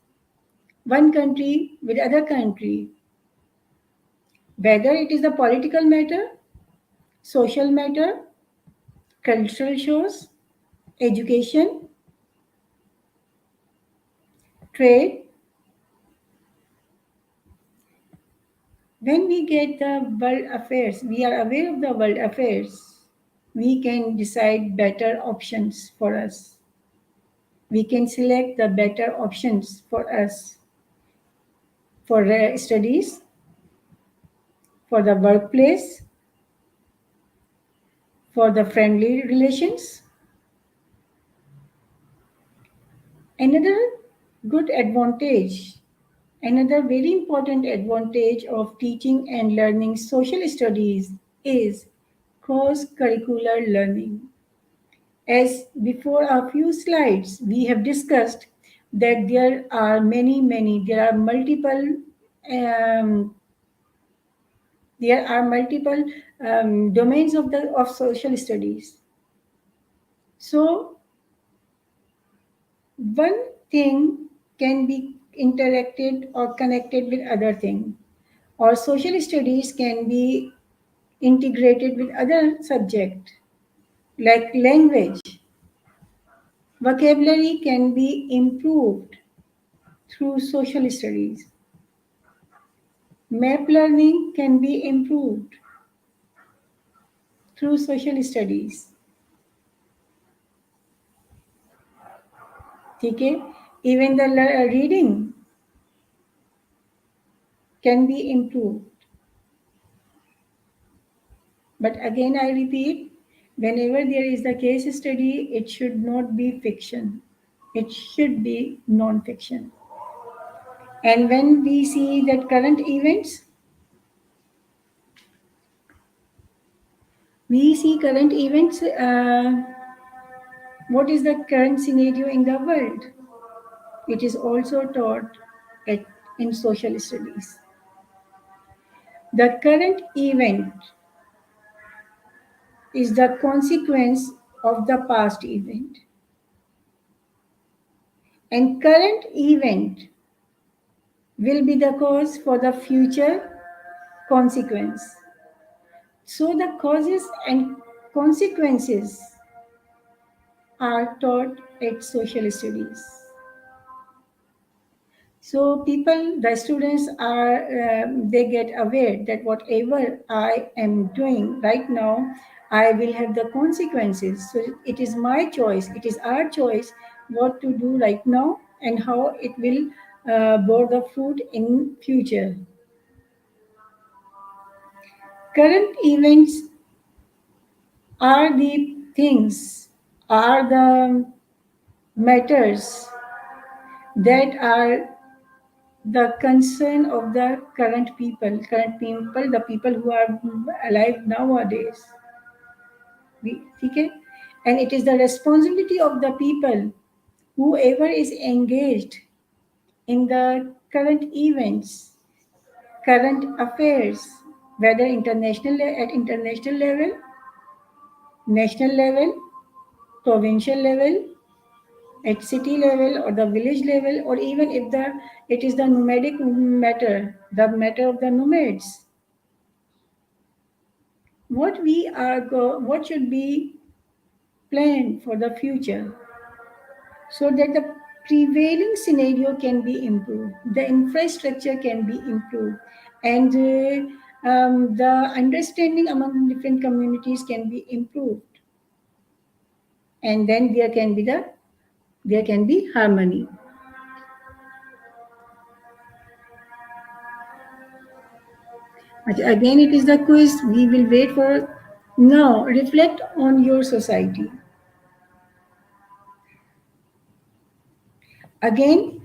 one country with other country, whether it is the political matter, social matter, cultural shows, education, trade. When we get the world affairs, we are aware of the world affairs, we can decide better options for us. We can select the better options for us, for studies, for the workplace, for the friendly relations. Another good advantage, another very important advantage of teaching and learning social studies is cross curricular learning. As before a few slides, we have discussed that there are um, multiple domains of social studies. So one thing can be interacted or connected with other thing, or social studies can be integrated with other subject like language. Vocabulary can be improved through social studies. Map learning can be improved through social studies. Okay? Even the reading can be improved. But again, I repeat, whenever there is a case study, it should not be fiction. It should be non-fiction. And when we see that current events, we see current events, what is the current scenario in the world? It is also taught at, in social studies. The current event is the consequence of the past event. And current event will be the cause for the future consequence. So the causes and consequences are taught at social studies. So people, the students are, they get aware that whatever I am doing right now, I will have the consequences. So it is my choice, it is our choice what to do right now and how it will bear the fruit in future. Current events are the things, are the matters that are the concern of the current people, the people who are alive nowadays. Okay? And it is the responsibility of the people, whoever is engaged in the current events, current affairs, whether at international level, national level, provincial level, at city level or the village level, or even if the it is the nomadic matter, the matter of the nomads. What should be planned for the future so that the prevailing scenario can be improved, the infrastructure can be improved, and the understanding among different communities can be improved, and then there can be harmony. But again, it is the quiz. We will wait for now. Reflect on your society. Again,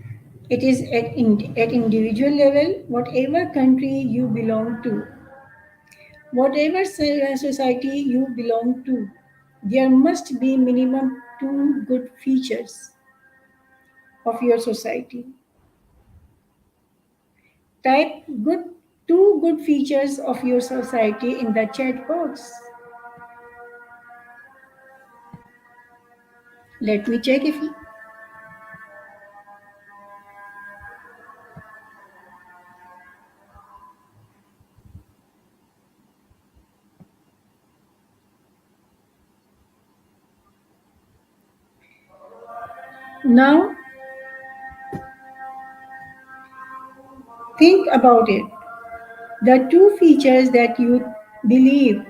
it is at individual level, whatever country you belong to, whatever society you belong to, there must be minimum two good features of your society. Type two good features of your society in the chat box. Let me check if now think about it. The two features that you believe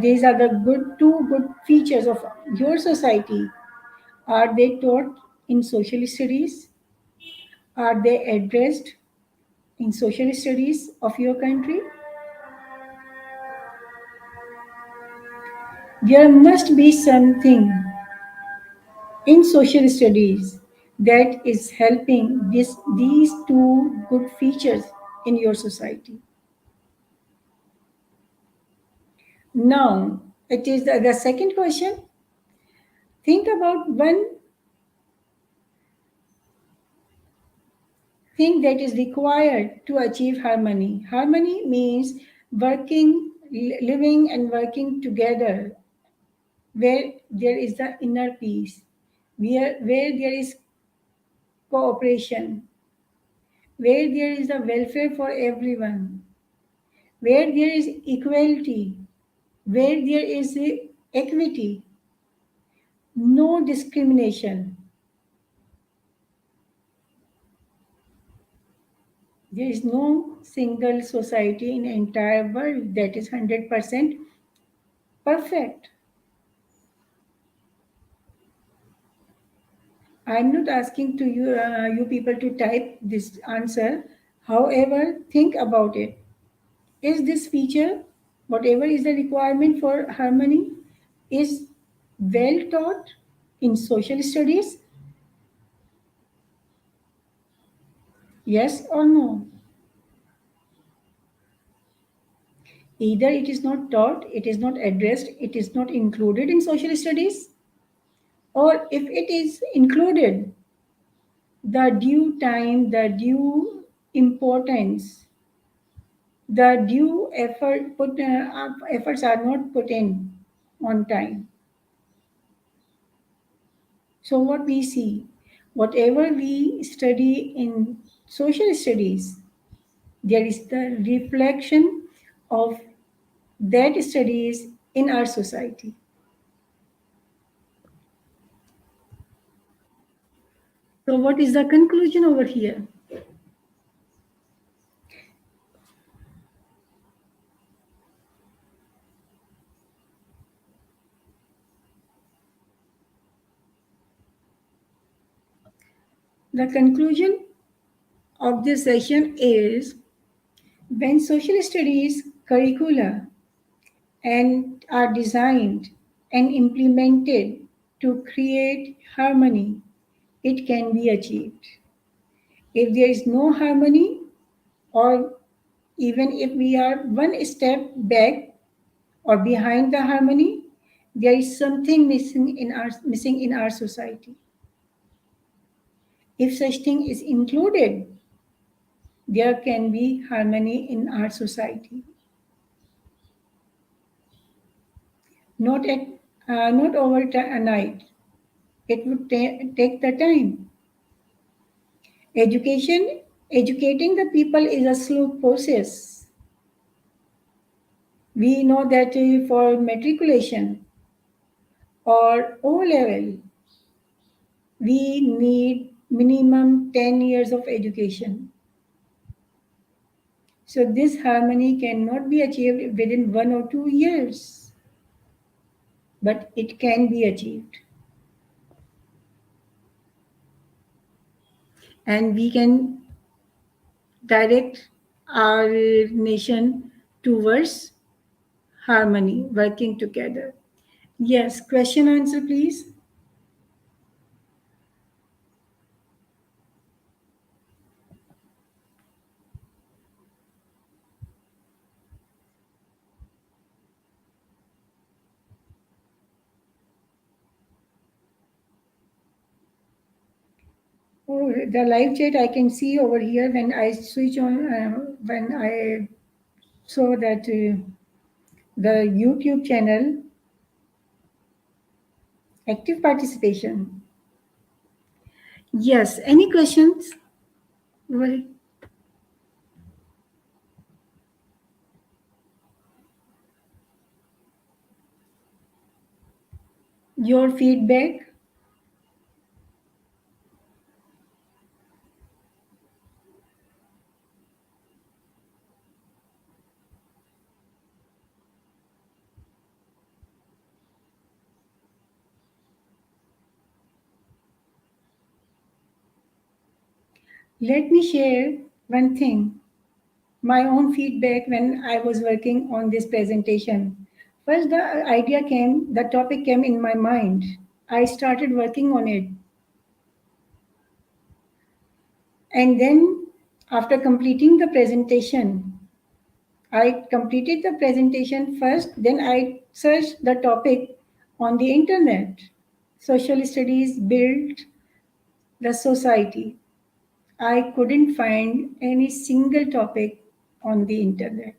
these are the two good features of your society, are they taught in social studies? Are they addressed in social studies of your country? There must be something in social studies that is helping these two good features in your society. Now, it is the second question. Think about one thing that is required to achieve harmony. Harmony means living and working together, where there is the inner peace, where there is cooperation, where there is the welfare for everyone, where there is equality, where there is equity, no discrimination. There is no single society in the entire world that is 100% perfect. I'm not asking to you people to type this answer. However, think about it. Is this feature, whatever is the requirement for harmony, is well taught in social studies? Yes or no? Either it is not taught, it is not addressed, it is not included in social studies, or if it is included, the due time, the due importance, the due efforts are not put in on time. So what we see, whatever we study in social studies, there is the reflection of that studies in our society. So what is the conclusion over here? The conclusion of this session is, when social studies curricula and are designed and implemented to create harmony, it can be achieved. If there is no harmony, or even if we are one step back or behind the harmony, there is something missing in our society. If such thing is included, there can be harmony in our society. Not overnight. It would take the time. Educating the people is a slow process. We know that for matriculation or O level, we need minimum 10 years of education. So this harmony cannot be achieved within 1 or 2 years, but it can be achieved. And we can direct our nation towards harmony, working together. Yes, question answer, please. Oh, the live chat I can see over here when I switch on, when I saw that the YouTube channel, active participation. Yes, any questions? Well, your feedback. Let me share one thing, my own feedback when I was working on this presentation. First, the topic came in my mind. I started working on it. And then, after completing the presentation, I completed the presentation first, then I searched the topic on the internet. Social studies build the society. I couldn't find any single topic on the internet.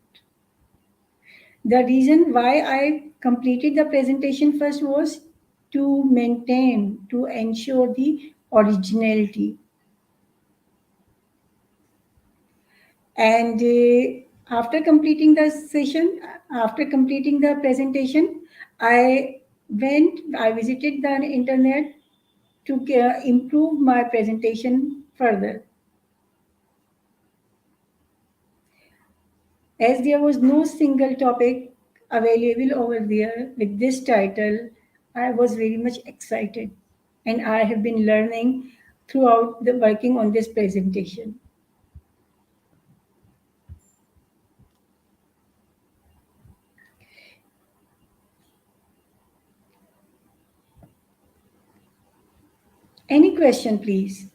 The reason why I completed the presentation first was to ensure the originality. And after completing the presentation, I visited the internet to improve my presentation further. As there was no single topic available over there with this title, I was very much excited, and I have been learning throughout the working on this presentation. Any question, please?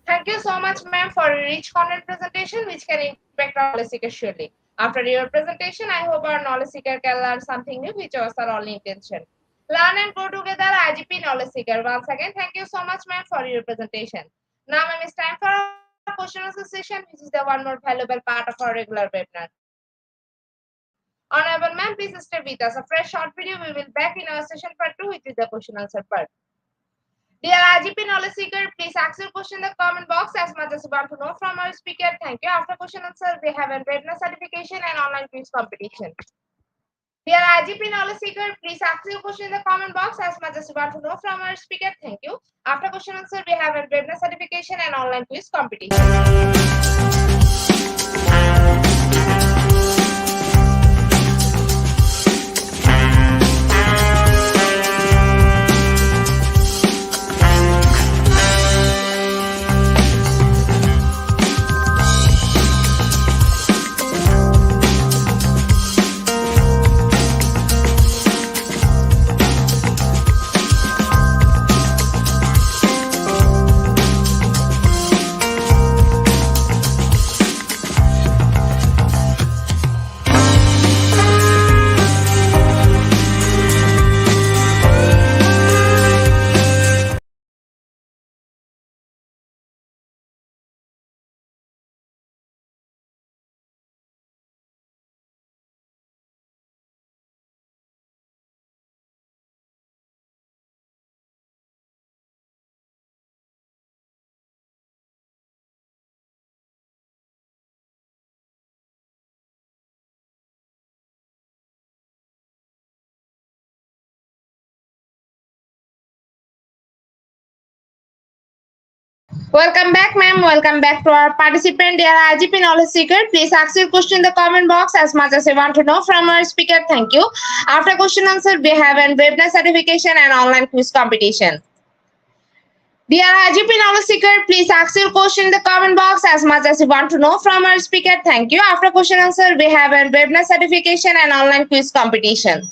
Thank you so much, ma'am, for a rich content presentation which can impact our knowledge seekers surely. After your presentation, I hope our knowledge seeker can learn something new, which was our only intention. Learn and grow together, IGP knowledge seeker. Once again, thank you so much, ma'am, for your presentation. Now, ma'am, it's time for our question answer session, which is the one more valuable part of our regular webinar. Honorable ma'am, please stay with us. A fresh short video. We will back in our session part 2, which is the question answer part. Dear IGP knowledge seeker, please ask your question in the comment box as much as you want to know from our speaker. Thank you. After question answer, we have a webinar certification and online quiz competition. Dear IGP knowledge seeker, please ask your question in the comment box as much as you want to know from our speaker. Thank you. After question answer, we have a webinar certification and online quiz competition. Welcome back, ma'am. Welcome back to our participant, dear IGP Knowledge Seeker. Please ask your question in the comment box as much as you want to know from our speaker. Thank you. After question answer, we have an webinar certification and online quiz competition. Dear IGP Knowledge Seeker, please ask your question in the comment box as much as you want to know from our speaker. Thank you. After question answer, we have an webinar certification and online quiz competition.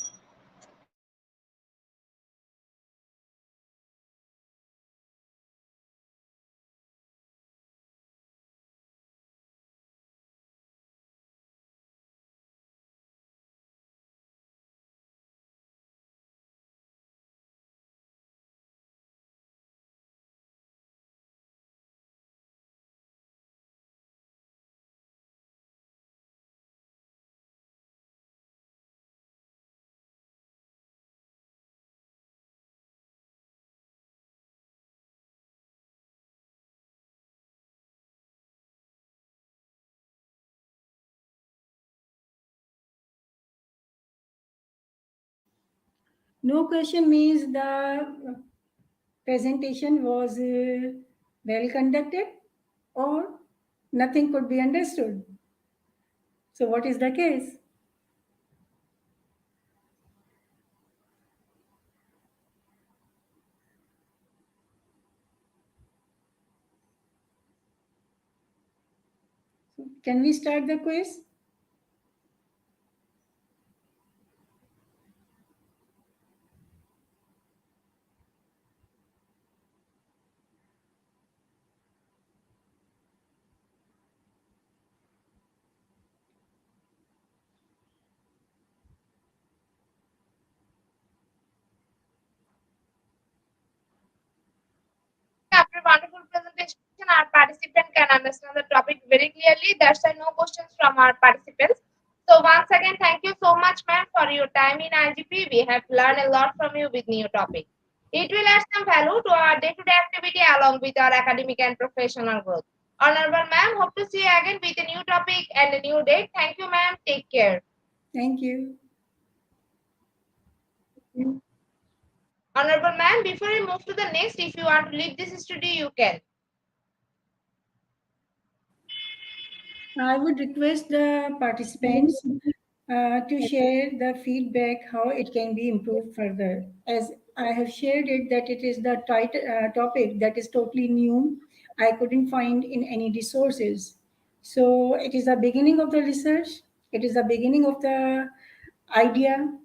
No question means the presentation was well conducted or nothing could be understood. So, what is the case? So can we start the quiz?
After wonderful presentation, our participant can understand the topic very clearly. That's why no questions from our participants. So once again, thank you so much, ma'am, for your time in IGP. We have learned a lot from you with new topic. It will add some value to our day-to-day activity along with our academic and professional growth. Honorable ma'am, hope to see you again with a new topic and a new date. Thank you, ma'am. Take care.
Thank you.
Honorable ma'am, before we move to the next, if you want to leave this studio, you can.
I would request the participants to share the feedback how it can be improved further. As I have shared it that it is the topic that is totally new. I couldn't find in any resources. So it is the beginning of the research. It is the beginning of the idea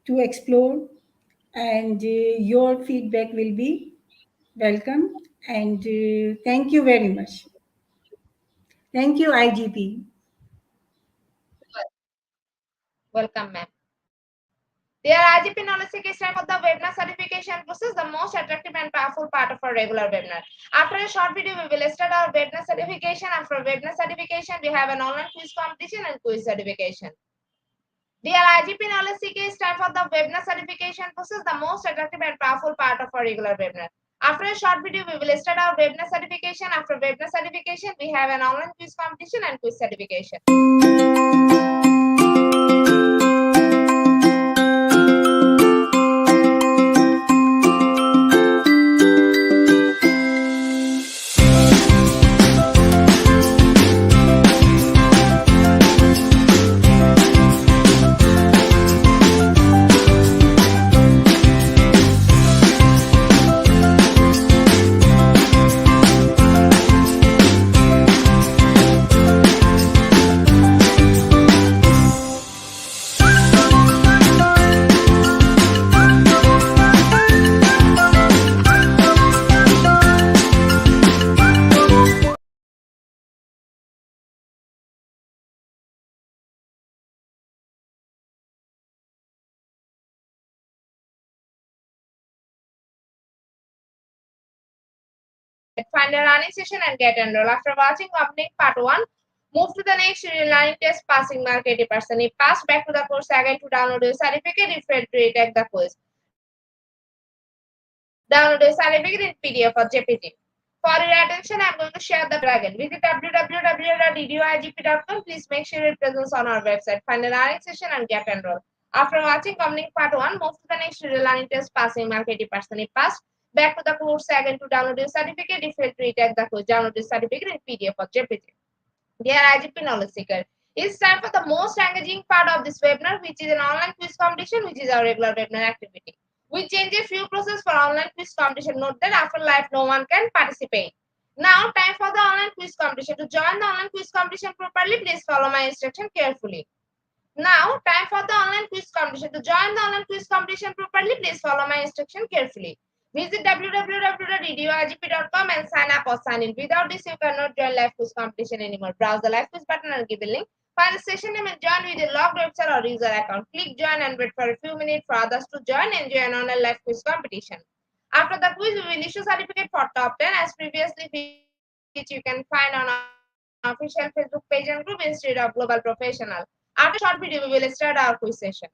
to explore, and your feedback will be welcome. And thank you very much. Thank you, IGP.
Welcome, ma'am. Their IGP knowledge seeking stand for the webinar certification process, the most attractive and powerful part of our regular webinar. After a short video, we will start our webinar certification. After webinar certification, we have an online quiz competition and quiz certification. Dear IGP knowledge seekers, stand for the webinar certification process, the most attractive and powerful part of our regular webinar. After a short video, we will start our webinar certification. After webinar certification, we have an online quiz competition and quiz certification. Find a learning session and get enrolled. After watching complete part 1, move to the next learning test, passing mark 80%. If pass, back to the course again to download your certificate. If failed to retake the quiz, download your certificate in PDF or JPG. For your attention, I am going to share the again. Visit www.eduigp.com. Please make sure it presents on our website. Find a learning session and get enrolled. After watching complete part 1, move to the next learning test, passing mark 80%. If pass, Back to the course again to download your certificate. If you retake the course, download your certificate in PDF or JPG. Dear IGP Knowledge Seeker, it's time for the most engaging part of this webinar, which is an online quiz competition, which is our regular webinar activity. We change a few process for online quiz competition. Note that after live, no one can participate. Now, time for the online quiz competition. To join the online quiz competition properly, please follow my instruction carefully. Now, time for the online quiz competition. To join the online quiz competition properly, please follow my instruction carefully. Visit www.edurgp.com and sign up or sign in. Without this, you cannot join live quiz competition anymore. Browse the live quiz button and give a link. Find the session name and join with a logged website or user account. Click join and wait for a few minutes for others to join and join on a live quiz competition. After the quiz, we will issue certificate for top 10 as previously, which you can find on our official Facebook page and group Institute of Global Professional. After a short video, we will start our quiz session.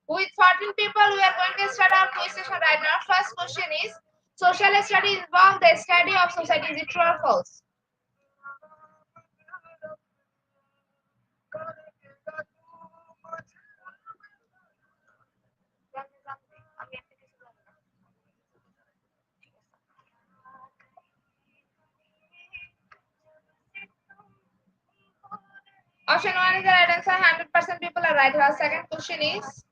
With 14 people, we are going to start our quiz session right now. First question is, social studies involve the study of society. Is it true or false? Option 1 is the right answer. 100% people are right. Our second question is,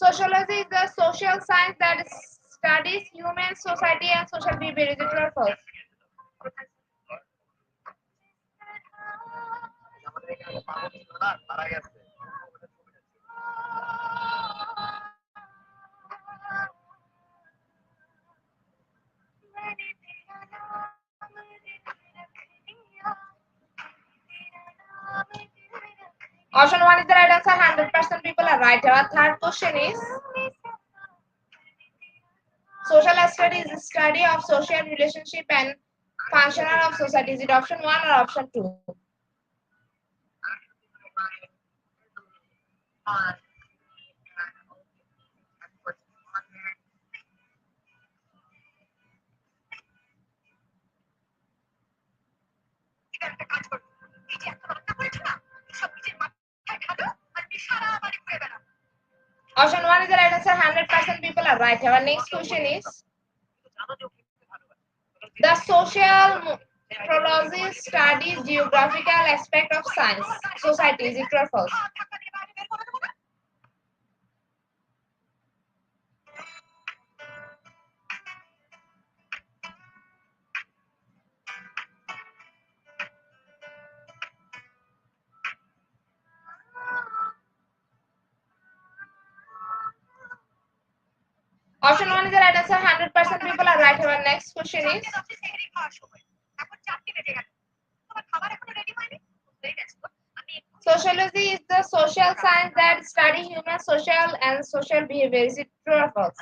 sociology is the social science that studies human society and social behavior. Is it true or false? Option 1 is the right answer. 100% people are right. Our third question is, social studies is the study of social relationship and functional of society. Is it option 1 or option 2? Option 1 is the right answer. 100% people are right. Our next question is, the social prology studies geographical aspect of science. Society. Is it true or false? Option 1 is the right answer. 100% people are right. Our next question is, sociology is the social science that study human social and social behavior. Is it true or false?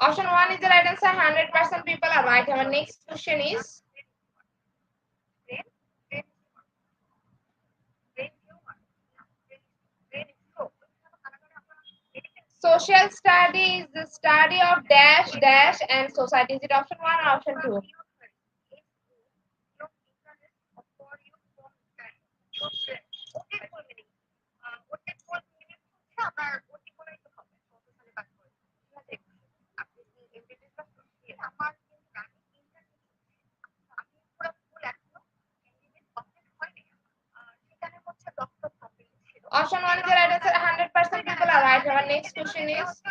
Option 1 is the right answer. 100% people are right. Our next question is, social study is the study of dash dash and society. Is it option 1 or option 2? Option 1 is the right answer. 100% people are right. Our next question is.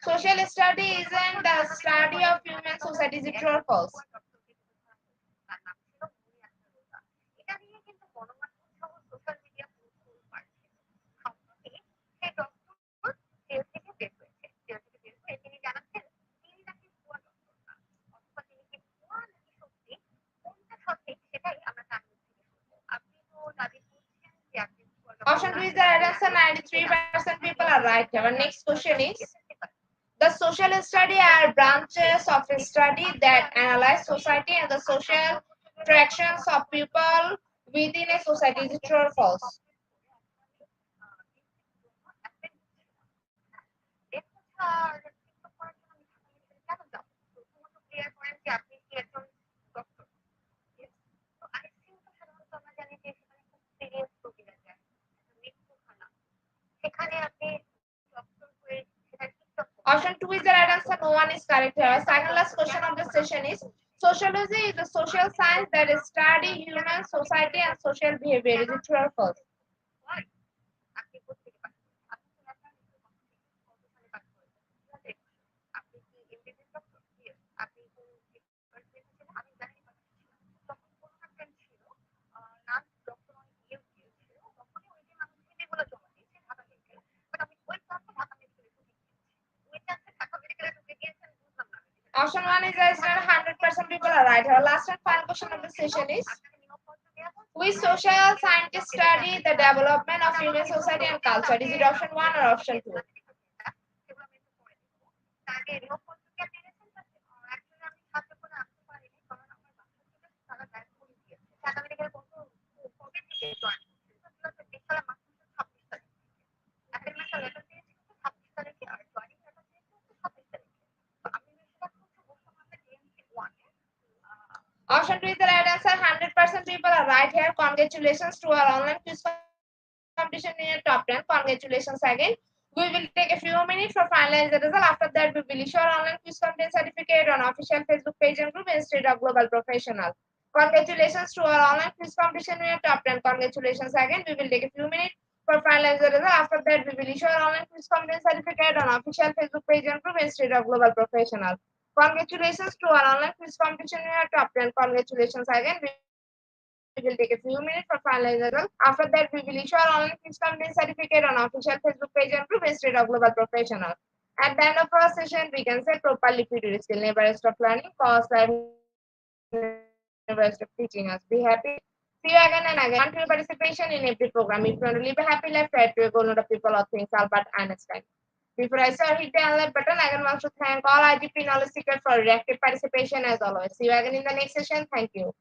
Social study isn't the study of human society. Is it true or false? Option 2 is the right answer. 93% people are right. Our next question is. The social study are branches of study that analyze society and the social interactions of people within a society. Is it true or false? Option 2 is the right answer. No one is correct here. Second last question of the session is sociology is the social science that study human society and social behavior. Is it true or false? Option 1 is that 100% people are right. Our last and final question of the session is which social scientists study the development of human society and culture? Is it option 1 or option 2? Option 2 is the right answer. 100% people are right here. Congratulations to our online quiz competition in your top 10. Congratulations again. We will take a few minutes for finalize the result. After that, we will issue our online quiz competition certificate on official Facebook page and group Institute of Global Professional. Congratulations to our online quiz competition in your top 10. Congratulations again. We will take a few minutes for finalize the result. After that, we will issue our online quiz competition certificate on official Facebook page and group Institute of Global Professional. Congratulations to our online quiz competition in your top 10. Congratulations again. We will take a few minutes for finalizing the result. After that, we will issue our online quiz competition certificate on official Facebook page and group Institute of Global Professional. At the end of our session, we can say properly period skill, never stop learning, cause life never stop teaching us. Be happy. See you again and again. Want your participation in every program. If you want to live a happy life, try to go to the people or things Albert Einstein. Before I start, hit the like button. I want to thank all IGP knowledge seekers for your active participation as always. See you again in the next session. Thank you.